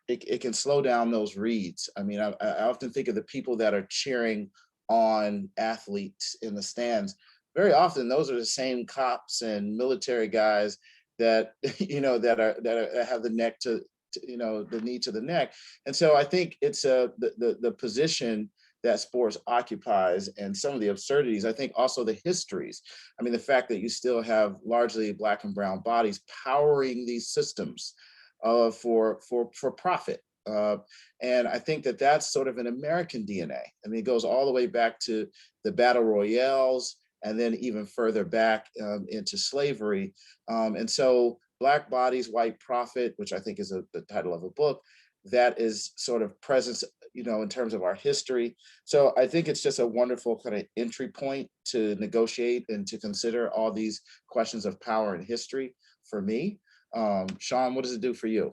it can slow down those reads. I mean, I often think of the people that are cheering on athletes in the stands. Very often, those are the same cops and military guys that that have the neck to the knee to the neck. And so I think it's the position that sports occupies and some of the absurdities. I think also the histories. I mean, the fact that you still have largely Black and brown bodies powering these systems for profit. And I think that that's sort of an American DNA. I mean, it goes all the way back to the battle royales, and then even further back into slavery. And so Black Bodies, White Profit, which I think is the title of a book, that is sort of presence, in terms of our history. So I think it's just a wonderful kind of entry point to negotiate and to consider all these questions of power and history for me. Shaun, what does it do for you?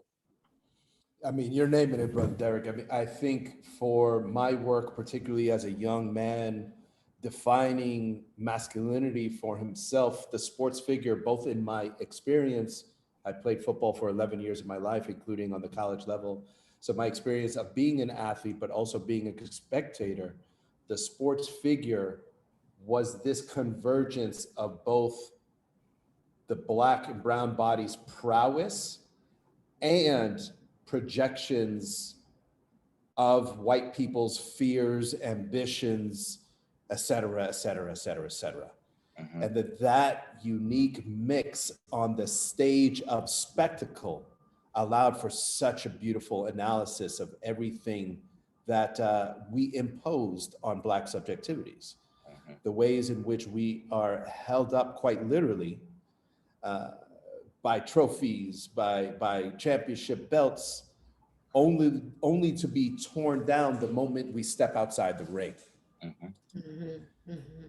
I mean, you're naming it, Brother Derek. I mean, I think for my work, particularly as a young man, defining masculinity for himself, the sports figure, both in my experience, I played football for 11 years of my life, including on the college level. So my experience of being an athlete, but also being a spectator, the sports figure was this convergence of both the Black and brown body's prowess and projections of white people's fears, ambitions, et cetera, et cetera, et cetera, et cetera. Mm-hmm. And that unique mix on the stage of spectacle allowed for such a beautiful analysis of everything that we imposed on Black subjectivities. Mm-hmm. The ways in which we are held up quite literally by trophies, by championship belts, only to be torn down the moment we step outside the ring. Mm-hmm. Mm-hmm. Mm-hmm.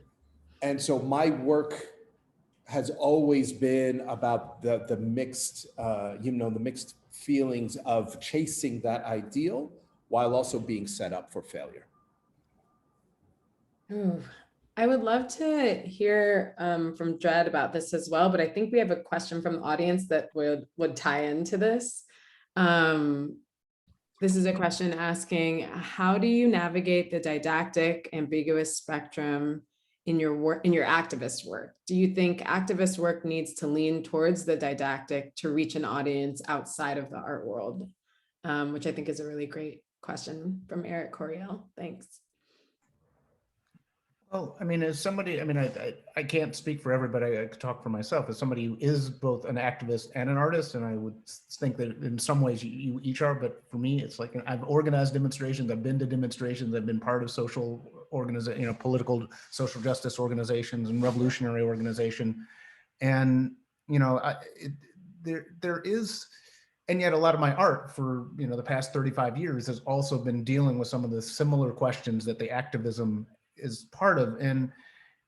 And so my work has always been about the mixed, the mixed feelings of chasing that ideal while also being set up for failure. Ooh. I would love to hear from Dred about this as well, but I think we have a question from the audience that would tie into this. This is a question asking, how do you navigate the didactic, ambiguous spectrum in your work, in your activist work? Do you think activist work needs to lean towards the didactic to reach an audience outside of the art world? Which I think is a really great question from Eric Coriel. Thanks. Well, I mean, as somebody, I mean, I can't speak for everybody. I could talk for myself as somebody who is both an activist and an artist. And I would think that in some ways you each are, but for me, it's like I've organized demonstrations. I've been to demonstrations. I've been part of social organization, political social justice organizations and revolutionary organization. And, there is, and yet a lot of my art for, the past 35 years has also been dealing with some of the similar questions that the activism is part of. And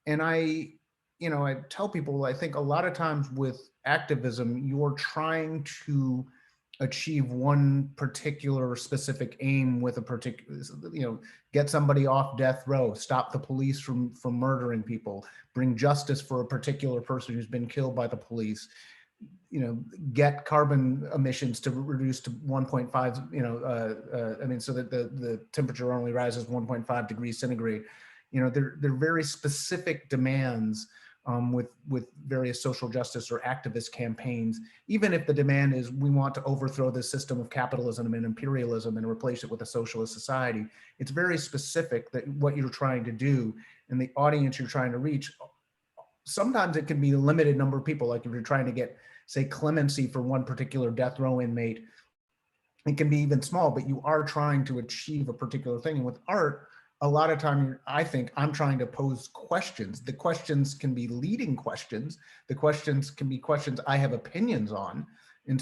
I tell people, I think a lot of times with activism, you're trying to achieve one particular specific aim with a particular, get somebody off death row, stop the police from murdering people, bring justice for a particular person who's been killed by the police, get carbon emissions to reduce to 1.5, so that the temperature only rises 1.5 degrees centigrade. They're very specific demands with various social justice or activist campaigns, even if the demand is we want to overthrow the system of capitalism and imperialism and replace it with a socialist society. It's very specific that what you're trying to do and the audience you're trying to reach. Sometimes it can be a limited number of people, like if you're trying to get, say, clemency for one particular death row inmate, it can be even small, but you are trying to achieve a particular thing. And with art, a lot of time, I think I'm trying to pose questions. The questions can be leading questions. The questions can be questions I have opinions on, and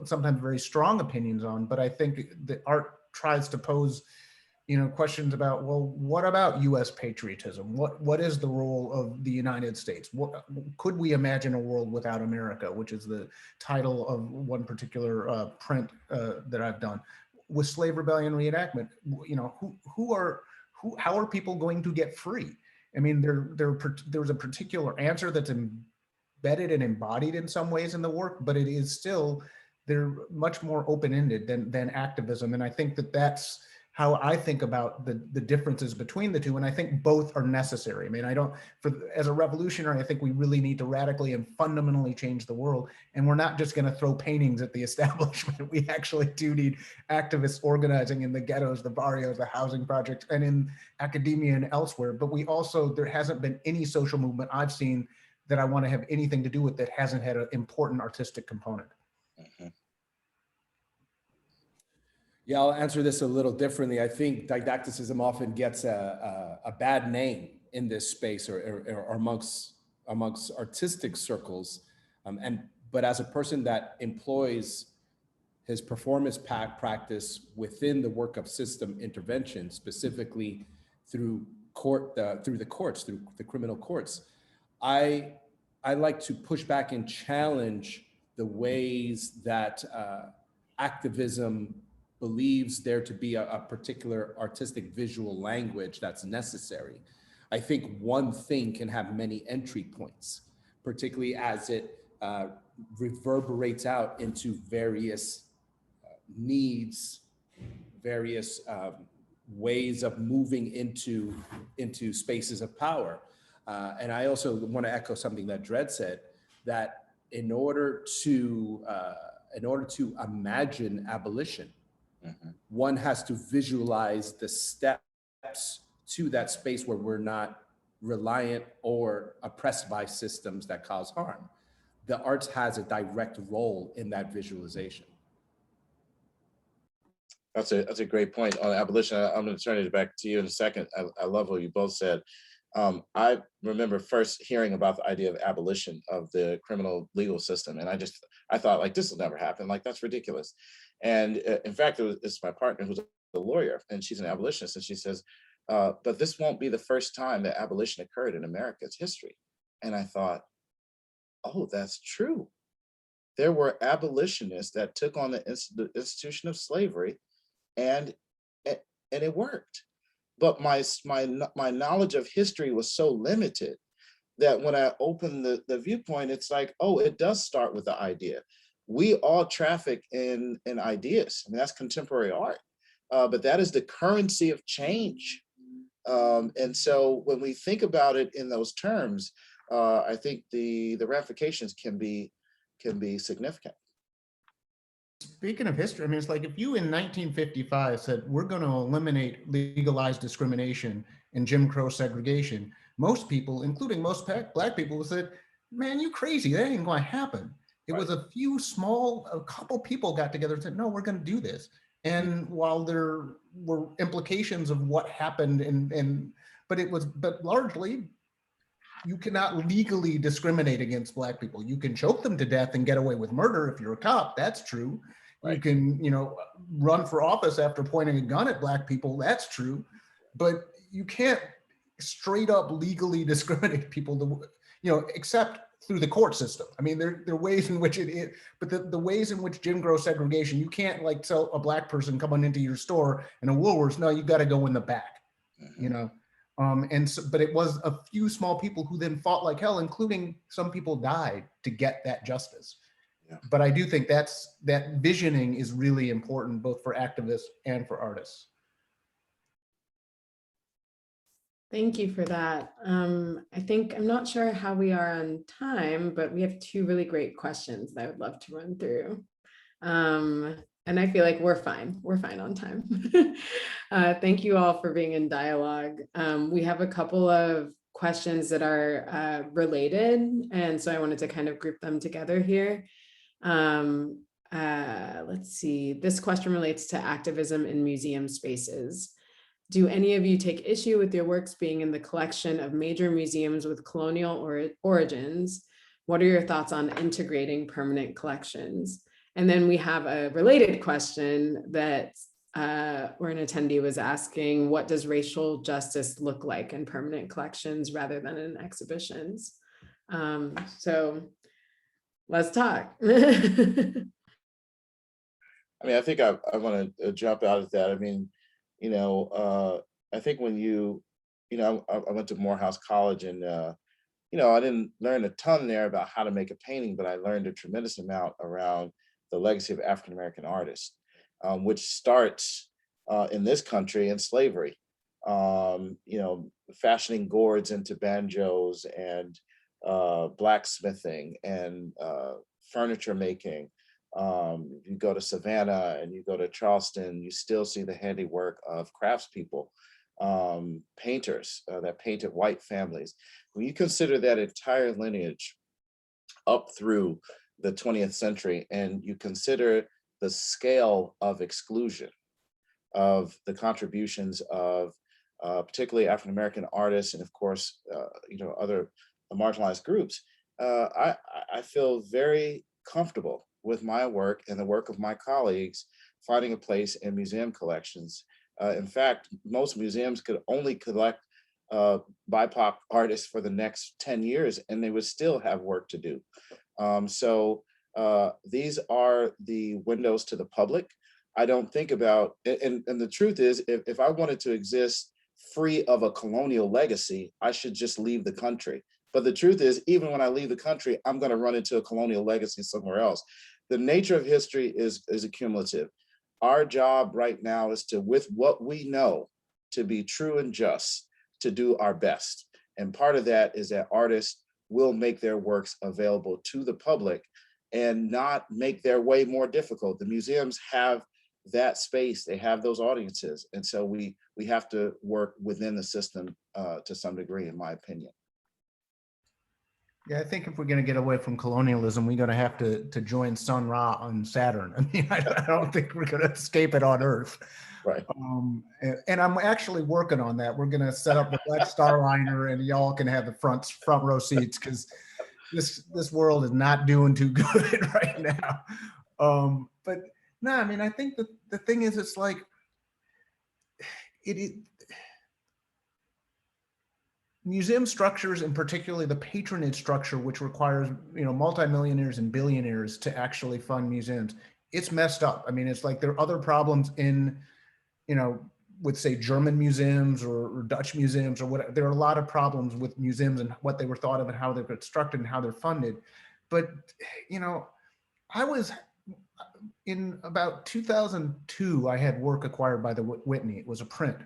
sometimes very strong opinions on. But I think the art tries to pose, questions about, well, what about U.S. patriotism? What is the role of the United States? What could we imagine a world without America, which is the title of one particular print that I've done. with slave rebellion reenactment, you know, how are people going to get free? I mean, there's a particular answer that's embedded and embodied in some ways in the work, but it is still, they're much more open-ended than activism. And I think that's how I think about the differences between the two. And I think both are necessary. I mean, as a revolutionary, I think we really need to radically and fundamentally change the world. And we're not just going to throw paintings at the establishment. We actually do need activists organizing in the ghettos, the barrios, the housing projects, and in academia and elsewhere. But there hasn't been any social movement I've seen that I want to have anything to do with that hasn't had an important artistic component. Mhm. Yeah, I'll answer this a little differently. I think didacticism often gets a bad name in this space or amongst artistic circles. But as a person that employs his performance practice within the work of system intervention, specifically through the criminal courts, I like to push back and challenge the ways that activism believes there to be a particular artistic visual language that's necessary. I think one thing can have many entry points, particularly as it reverberates out into various needs, various ways of moving into spaces of power. And I also want to echo something that Dred said, that in order to imagine abolition, one has to visualize the steps to that space where we're not reliant or oppressed by systems that cause harm. The arts has a direct role in that visualization. That's a great point on abolition. I'm going to turn it back to you in a second. I love what you both said. I remember first hearing about the idea of abolition of the criminal legal system, and I thought, like, this will never happen. Like, that's ridiculous. And in fact, it's my partner who's a lawyer, and she's an abolitionist, and she says, but this won't be the first time that abolition occurred in America's history. And I thought, oh, that's true. There were abolitionists that took on the institution of slavery, and it worked. But my knowledge of history was so limited that when I opened the viewpoint, it's like, oh, it does start with the idea. We all traffic in ideas. I mean, that's contemporary art, but that is the currency of change. And so when we think about it in those terms, I think the ramifications can be significant. Speaking of history, I mean, it's like if you in 1955 said, we're going to eliminate legalized discrimination and Jim Crow segregation, most people, including most Black people, said, man, you crazy, that ain't going to happen. It was a couple people got together and said, no, we're going to do this. And while there were implications of what happened, but largely, you cannot legally discriminate against Black people. You can choke them to death and get away with murder if you're a cop. That's true. Right. You can, run for office after pointing a gun at Black people. That's true. But you can't straight up legally discriminate people, except through the court system. I mean, there are ways in which it is, but the ways in which Jim Crow segregation, you can't like tell a Black person coming into your store in a Woolworths, no, you got to go in the back, but it was a few small people who then fought like hell, including some people died to get that justice. Yeah. But I do think that visioning is really important, both for activists and for artists. Thank you for that. I'm not sure how we are on time, but we have two really great questions that I would love to run through. And I feel like we're fine on time. Thank you all for being in dialogue. We have a couple of questions that are related, and so I wanted to kind of group them together here. Let's see, this question relates to activism in museum spaces. Do any of you take issue with your works being in the collection of major museums with colonial origins? What are your thoughts on integrating permanent collections? And then we have a related question that where an attendee was asking, what does racial justice look like in permanent collections rather than in exhibitions? So let's talk. I mean, I think I want to jump out at that. I mean, you know, I think when I went to Morehouse College, and I didn't learn a ton there about how to make a painting, but I learned a tremendous amount around the legacy of African American artists, which starts in this country in slavery. Fashioning gourds into banjos, and blacksmithing, and furniture making. You go to Savannah and you go to Charleston, you still see the handiwork of craftspeople, painters that painted white families. When you consider that entire lineage up through the 20th century, and you consider the scale of exclusion of the contributions of particularly African American artists, and of course, other marginalized groups, I feel very comfortable with my work and the work of my colleagues finding a place in museum collections. In fact, most museums could only collect BIPOC artists for the next 10 years, and they would still have work to do. So these are the windows to the public. I don't think about, and the truth is, if I wanted to exist free of a colonial legacy, I should just leave the country. But the truth is, even when I leave the country, I'm going to run into a colonial legacy somewhere else. The nature of history is accumulative. Our job right now is to, with what we know to be true and just, to do our best. And part of that is that artists will make their works available to the public and not make their way more difficult. The museums have that space, they have those audiences. And so we have to work within the system to some degree, in my opinion. Yeah, I think if we're going to get away from colonialism, we're going to have to join Sun Ra on Saturn. I mean, I don't think we're going to escape it on Earth. Right. And I'm actually working on that. We're going to set up a Black Starliner, and y'all can have the front row seats, because this world is not doing too good right now. But no, I mean, I think that the thing is, it's like museum structures, and particularly the patronage structure, which requires multimillionaires and billionaires to actually fund museums, it's messed up. I mean, it's like there are other problems in, with say German museums or Dutch museums or whatever. There are a lot of problems with museums and what they were thought of and how they're constructed and how they're funded. But I was in about 2002, I had work acquired by the Whitney. It was a print.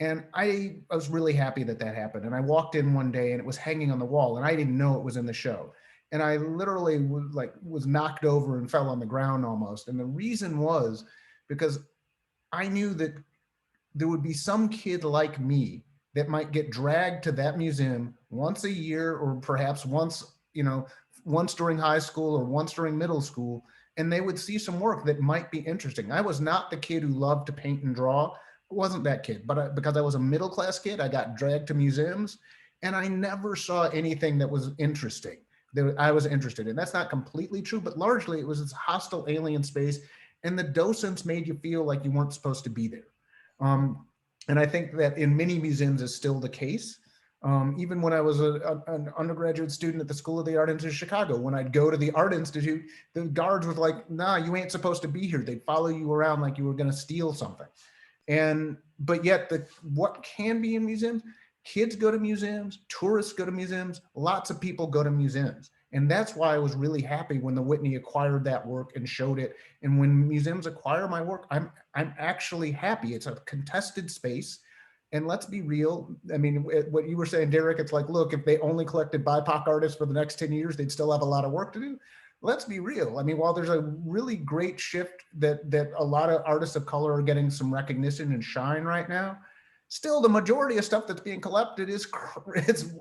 And I was really happy that happened. And I walked in one day and it was hanging on the wall, and I didn't know it was in the show. And I literally was knocked over and fell on the ground almost. And the reason was because I knew that there would be some kid like me that might get dragged to that museum once a year, or perhaps once during high school or once during middle school, and they would see some work that might be interesting. I was not the kid who loved to paint and draw. Wasn't that kid, but because I was a middle-class kid, I got dragged to museums, and I never saw anything that was interesting, that I was interested in. That's not completely true, but largely it was this hostile alien space, and the docents made you feel like you weren't supposed to be there. And I think that in many museums is still the case. Even when I was an undergraduate student at the School of the Art Institute of Chicago, when I'd go to the Art Institute, the guards were like, nah, you ain't supposed to be here. They'd follow you around like you were gonna steal something. But yet what can be in museums, kids go to museums, tourists go to museums, lots of people go to museums. And that's why I was really happy when the Whitney acquired that work and showed it. And when museums acquire my work, I'm actually happy. It's a contested space. And let's be real. I mean, what you were saying, Derek, it's like, look, if they only collected BIPOC artists for the next 10 years, they'd still have a lot of work to do. Let's be real. I mean, while there's a really great shift that a lot of artists of color are getting some recognition and shine right now, still the majority of stuff that's being collected it's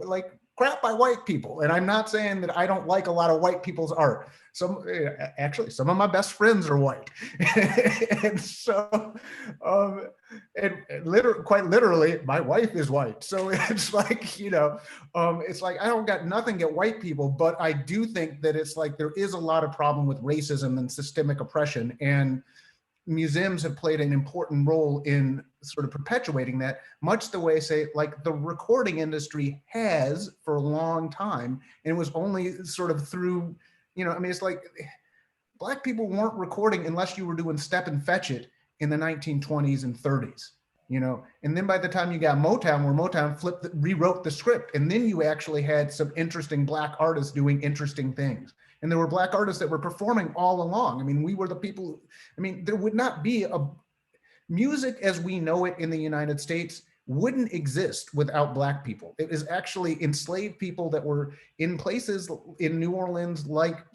like crap by white people. And I'm not saying that I don't like a lot of white people's art. Actually, some of my best friends are white. And so, quite literally, my wife is white. So it's like, it's like, I don't got nothing against white people, but I do think that it's like, there is a lot of problem with racism and systemic oppression. And museums have played an important role in sort of perpetuating that, much the way, say, like the recording industry has for a long time. And it was only sort of through, I mean, it's like Black people weren't recording unless you were doing Step and Fetch It in the 1920s and 30s, you know? And then by the time you got Motown, where Motown rewrote the script, and then you actually had some interesting Black artists doing interesting things. And there were Black artists that were performing all along. I mean, we were the people, I mean, there would not be music as we know it in the United States wouldn't exist without Black people. It is actually enslaved people that were in places in New Orleans like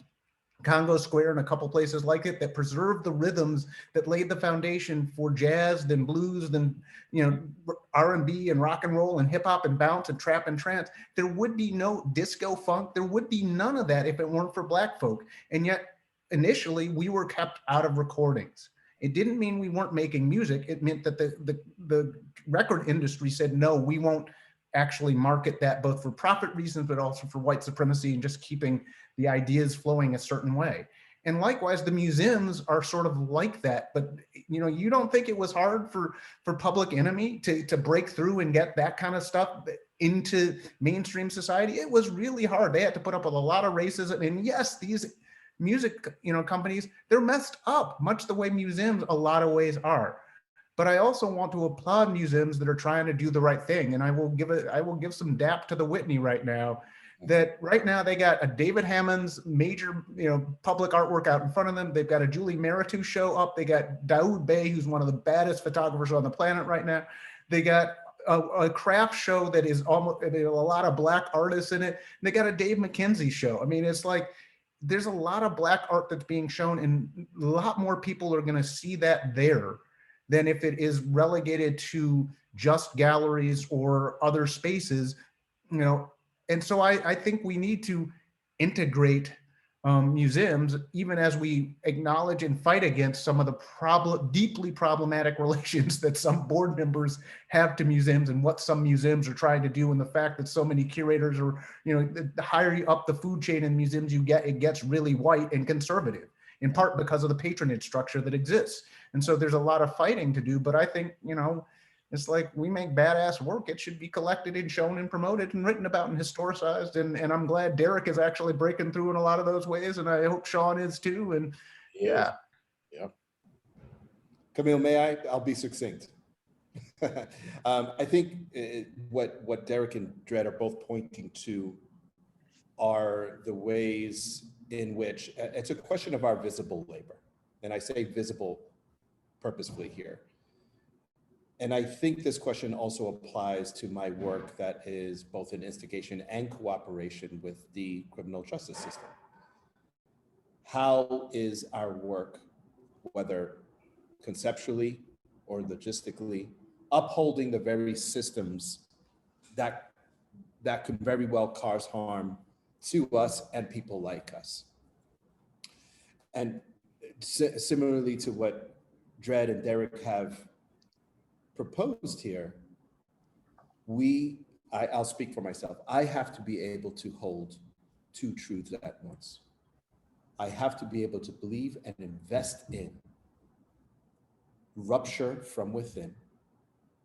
Congo Square and a couple places like it that preserved the rhythms that laid the foundation for jazz, then blues, then, you know, R&B and rock and roll and hip hop and bounce and trap and trance. There would be no disco funk. There would be none of that if it weren't for Black folk. And yet initially we were kept out of recordings. It didn't mean we weren't making music. It meant that the record industry said, no, we won't actually market that both for profit reasons, but also for white supremacy and just keeping the ideas flowing a certain way. And likewise, the museums are sort of like that. But you know, you don't think it was hard for Public Enemy to break through and get that kind of stuff into mainstream society? It was really hard. They had to put up with a lot of racism. And yes, these music, you know, companies, they're messed up, much the way museums a lot of ways are. But I also want to applaud museums that are trying to do the right thing. And I will give some dap to the Whitney right now, that right now they got a David Hammond's major, you know, public artwork out in front of them. They've got a Julie Meritou show up. They got Daoud Bey, who's one of the baddest photographers on the planet right now. They got a craft show that is almost, a lot of Black artists in it. And they got a Dave McKenzie show. I mean, it's like, there's a lot of Black art that's being shown, and a lot more people are going to see that there than if it is relegated to just galleries or other spaces, you know. And so I think we need to integrate museums, even as we acknowledge and fight against some of the deeply problematic relations that some board members have to museums, and what some museums are trying to do, and the fact that so many curators are, you know, the higher you up the food chain in museums you get, it gets really white and conservative, in part because of the patronage structure that exists. And so there's a lot of fighting to do, but I think, you know, it's like, we make badass work. It should be collected and shown and promoted and written about and historicized. And I'm glad Derek is actually breaking through in a lot of those ways. And I hope Shaun is too. And yeah. Yep. Camille, may I? I'll be succinct. I think what Derek and Dredd are both pointing to are the ways in which it's a question of our visible labor. And I say visible purposefully here. And I think this question also applies to my work that is both an instigation and cooperation with the criminal justice system. How is our work, whether conceptually or logistically, upholding the very systems that could very well cause harm to us and people like us? And similarly to what Dredd and Derek have proposed here, I'll speak for myself. I have to be able to hold two truths at once. I have to be able to believe and invest in rupture from within,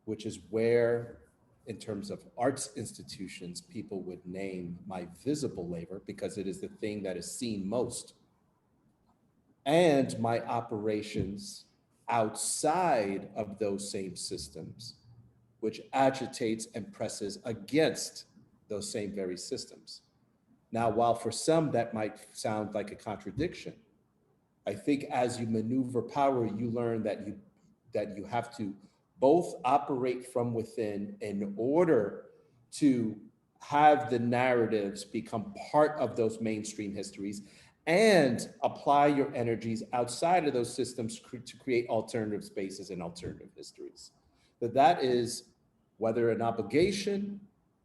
which is where, in terms of arts institutions, people would name my visible labor, because it is the thing that is seen most, and my operations outside of those same systems, which agitates and presses against those same very systems. Now, while for some that might sound like a contradiction, I think as you maneuver power, you learn that you have to both operate from within in order to have the narratives become part of those mainstream histories, and apply your energies outside of those systems to create alternative spaces and alternative histories. That is, whether an obligation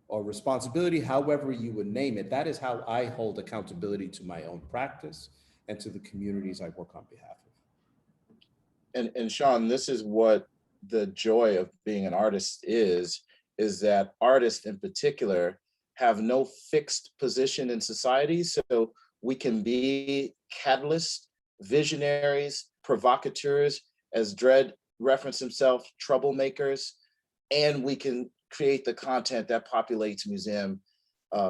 or responsibility, however you would name it, that is how I hold accountability to my own practice and to the communities I work on behalf of. And Shaun, this is what the joy of being an artist is that artists in particular have no fixed position in society. So we can be catalysts, visionaries, provocateurs, as Dredd referenced himself, troublemakers, and we can create the content that populates museum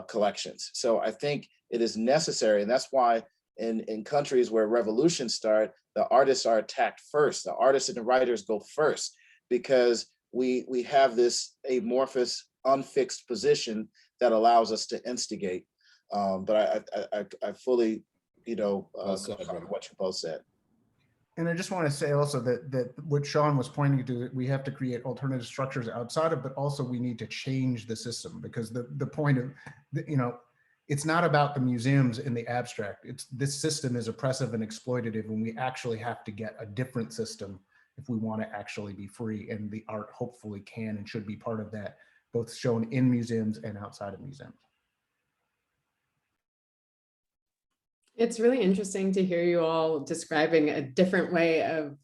collections. So I think it is necessary, and that's why in countries where revolutions start, the artists are attacked first. The artists and the writers go first because we have this amorphous, unfixed position that allows us to instigate. But I fully, Well said, co-sign brother. what you both said. And I just want to say also that what Shaun was pointing to, we have to create alternative structures outside of, but also we need to change the system, because the point of, it's not about the museums in the abstract. This system is oppressive and exploitative, and we actually have to get a different system if we want to actually be free. And the art hopefully can and should be part of that, both shown in museums and outside of museums. It's really interesting to hear you all describing a different way of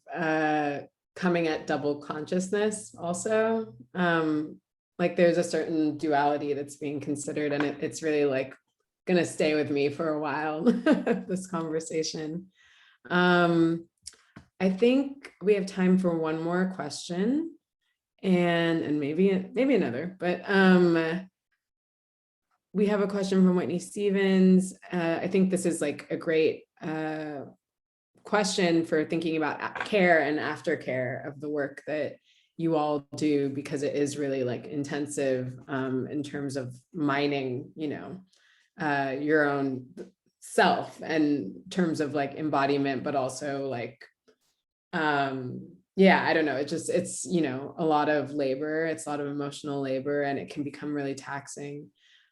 coming at double consciousness also. Like there's a certain duality that's being considered, and it's really like gonna stay with me for a while, this conversation. I think we have time for one more question and maybe another, but we have a question from Whitney Stevens. I think this is like a great question for thinking about care and aftercare of the work that you all do, because it is really like intensive in terms of mining, your own self and terms of like embodiment, but also like, yeah, I don't know. It's, a lot of labor, it's a lot of emotional labor, and it can become really taxing.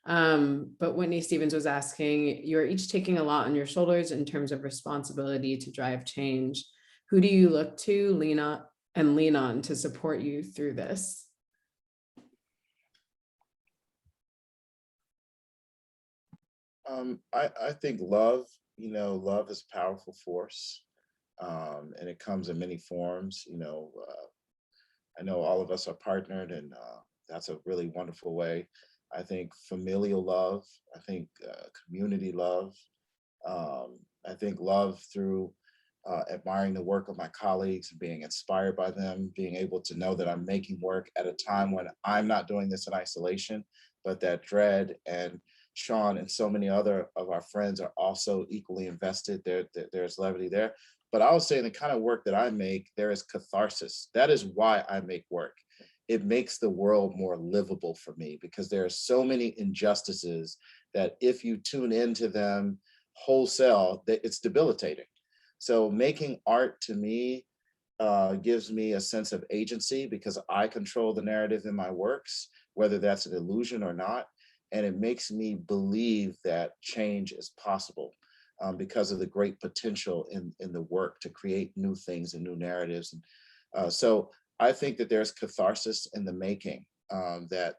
But Whitney Stevens was asking, you're each taking a lot on your shoulders in terms of responsibility to drive change. Who do you look to, lean on to support you through this? I think love, love is a powerful force, and it comes in many forms. I know all of us are partnered, and that's a really wonderful way. I think familial love, I think community love, I think love through admiring the work of my colleagues, being inspired by them, being able to know that I'm making work at a time when I'm not doing this in isolation, but that Dred and Shaun and so many other of our friends are also equally invested. There's levity there. But I would say in the kind of work that I make, there is catharsis. That is why I make work. It makes the world more livable for me, because there are so many injustices that if you tune into them wholesale, it's debilitating. So making art to me gives me a sense of agency, because I control the narrative in my works, whether that's an illusion or not. And it makes me believe that change is possible because of the great potential in the work to create new things and new narratives. And so I think that there's catharsis in the making that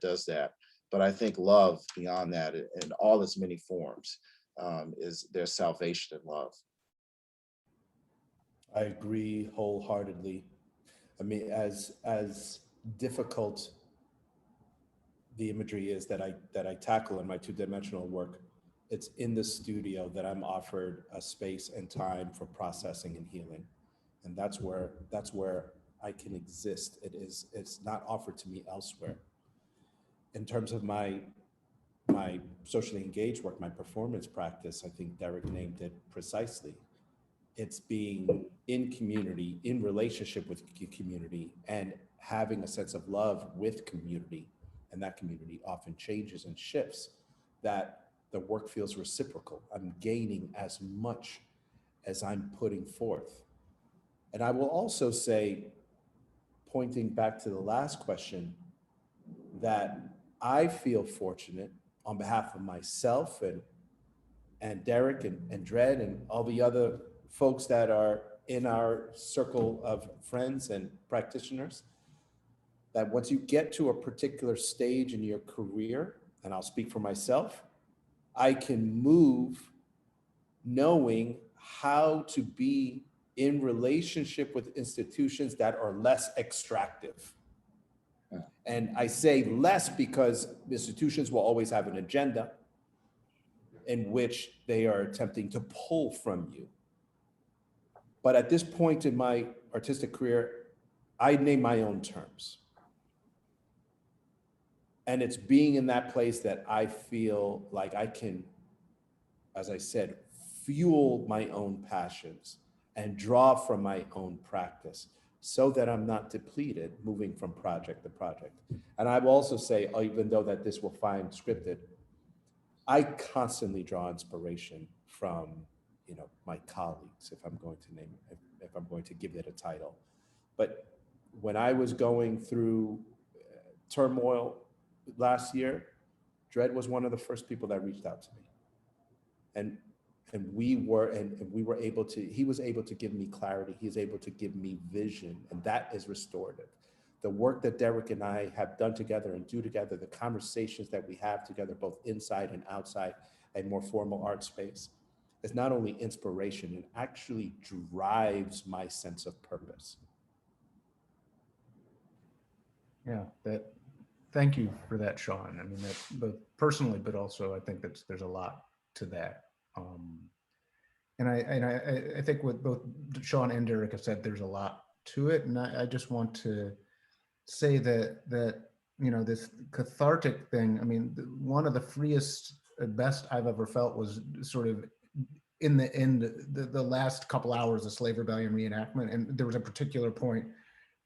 does that. But I think love beyond that, in all its many forms, is there's salvation in love. I agree wholeheartedly. I mean, as difficult the imagery is that I tackle in my two-dimensional work, it's in the studio that I'm offered a space and time for processing and healing, and that's where I can exist. It's not offered to me elsewhere. In terms of my socially engaged work, my performance practice, I think Derek named it precisely. It's being in community, in relationship with community, and having a sense of love with community. And that community often changes and shifts, that the work feels reciprocal. I'm gaining as much as I'm putting forth. And I will also say, pointing back to the last question, that I feel fortunate on behalf of myself and Derek and Dred and all the other folks that are in our circle of friends and practitioners, that once you get to a particular stage in your career, and I'll speak for myself, I can move knowing how to be in relationship with institutions that are less extractive. And I say less because institutions will always have an agenda in which they are attempting to pull from you. But at this point in my artistic career, I name my own terms. And it's being in that place that I feel like I can, as I said, fuel my own passions and draw from my own practice so that I'm not depleted moving from project to project. And I will also say, even though that this will find scripted, I constantly draw inspiration from, my colleagues, if I'm going to name it, if I'm going to give it a title. But when I was going through turmoil last year, Dredd was one of the first people that reached out to me. And we were able to, he was able to give me clarity. He was able to give me vision, and that is restorative. The work that Derek and I have done together and do together, the conversations that we have together, both inside and outside a more formal art space, is not only inspiration, it actually drives my sense of purpose. Yeah, thank you for that, Shaun. I mean, that both personally, but also I think there's a lot to that. And I think what both Shaun and Derek have said, there's a lot to it. And I just want to say that this cathartic thing, I mean, one of the freest, best I've ever felt was sort of in the end, the last couple hours of Slave Rebellion reenactment. And there was a particular point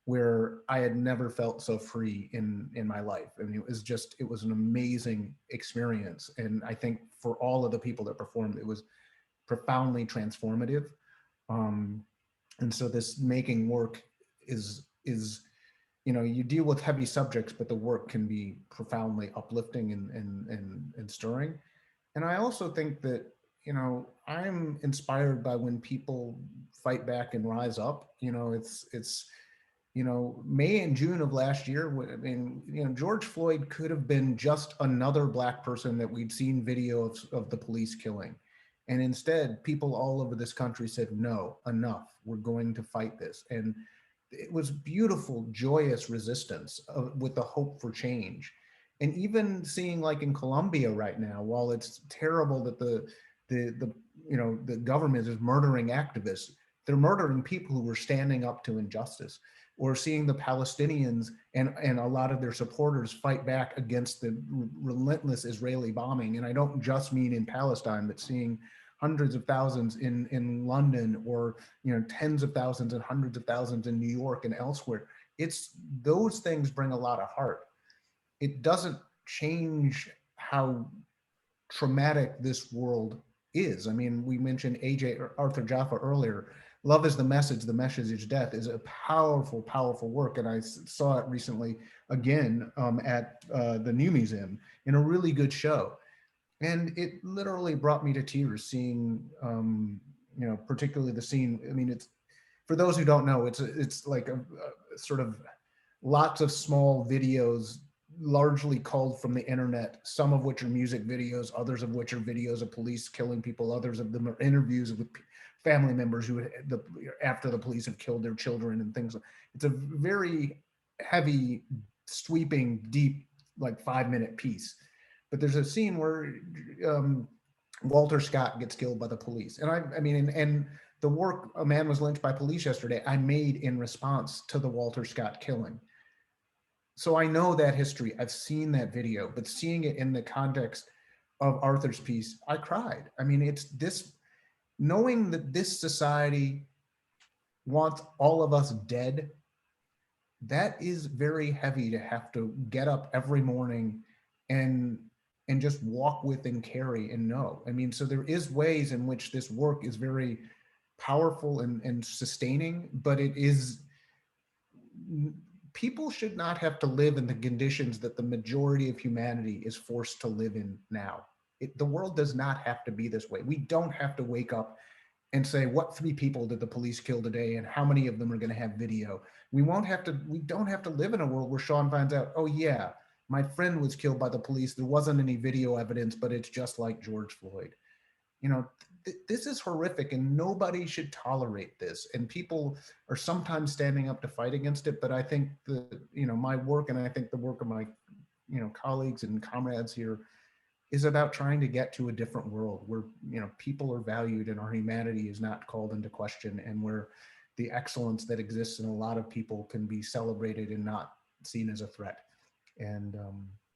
where I had never felt so free in my life. I mean, it was an amazing experience. And I think for all of the people that performed, it was profoundly transformative. And so this making work is you deal with heavy subjects, but the work can be profoundly uplifting and stirring. And I also think that, I'm inspired by when people fight back and rise up. It's May and June of last year, I mean, George Floyd could have been just another Black person that we'd seen video of the police killing. And instead, people all over this country said, no, enough, we're going to fight this. And it was beautiful, joyous resistance with the hope for change. And even seeing, like in Colombia right now, while it's terrible that the government is murdering activists, they're murdering people who were standing up to injustice. Or seeing the Palestinians and a lot of their supporters fight back against the relentless Israeli bombing. And I don't just mean in Palestine, but seeing hundreds of thousands in London, or tens of thousands and hundreds of thousands in New York and elsewhere. Those things bring a lot of heart. It doesn't change how traumatic this world is. I mean, we mentioned Arthur Jaffa earlier. Love is the message is death is a powerful, powerful work. And I saw it recently again at the New Museum in a really good show. And it literally brought me to tears seeing, particularly the scene. I mean, it's, for those who don't know, it's like a sort of lots of small videos, largely culled from the internet, some of which are music videos, others of which are videos of police killing people, others of them are interviews with family members who after the police have killed their children and things. It's a very heavy, sweeping, deep, like 5-minute piece. But there's a scene where Walter Scott gets killed by the police. And I mean, and the work, A Man Was Lynched by Police Yesterday, I made in response to the Walter Scott killing. So I know that history, I've seen that video, but seeing it in the context of Arthur's piece, I cried. I mean, it's this, knowing that this society wants all of us dead, that is very heavy to have to get up every morning and just walk with and carry and know. I mean, so there is ways in which this work is very powerful and sustaining, but it is, people should not have to live in the conditions that the majority of humanity is forced to live in now. The world does not have to be this way. We don't have to wake up and say, what 3 people did the police kill today and how many of them are going to have video? We don't have to live in a world where Shaun finds out, oh yeah, my friend was killed by the police. There wasn't any video evidence, but it's just like George Floyd. This is horrific and nobody should tolerate this. And people are sometimes standing up to fight against it. But I think my work, and I think the work of my, colleagues and comrades here, is about trying to get to a different world where, people are valued and our humanity is not called into question, and where the excellence that exists in a lot of people can be celebrated and not seen as a threat. And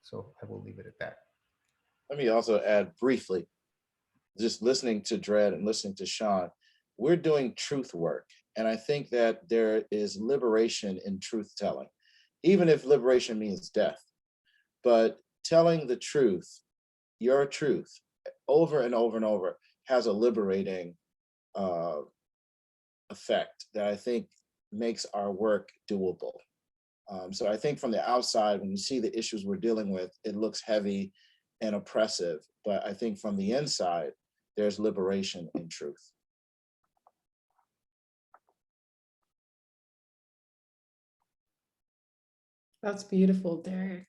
so I will leave it at that. Let me also add briefly just listening to Dred and listening to Shaun, we're doing truth work. And I think that there is liberation in truth telling, even if liberation means death. But telling the truth, your truth, over and over and over has a liberating effect that I think makes our work doable. So I think from the outside, when you see the issues we're dealing with, it looks heavy and oppressive. But I think from the inside, there's liberation in truth. That's beautiful, Derek.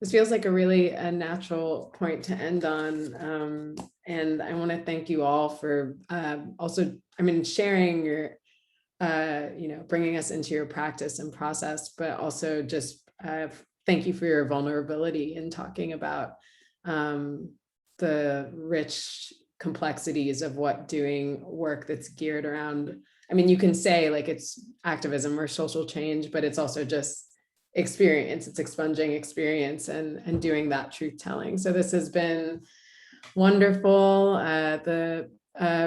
This feels like a really natural point to end on. And I want to thank you all for also, sharing your, bringing us into your practice and process, but also just thank you for your vulnerability in talking about the rich complexities of what doing work that's geared around. You can say like it's activism or social change, but it's also just experience. It's expunging experience and doing that truth telling. So this has been wonderful. The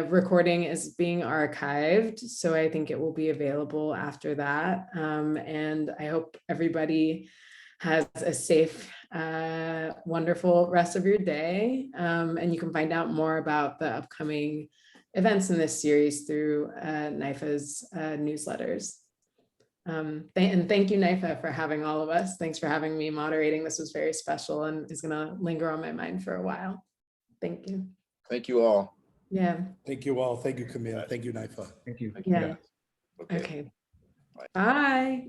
recording is being archived, so I think it will be available after that. And I hope everybody has a safe, wonderful rest of your day. And you can find out more about the upcoming events in this series through NYFA's newsletters. And thank you, NYFA, for having all of us. Thanks for having me moderating. This was very special and is going to linger on my mind for a while. Thank you. Thank you all. Yeah. Thank you all. Thank you, Camille. Thank you, NYFA. Thank you. Yeah. Okay. Okay. Bye.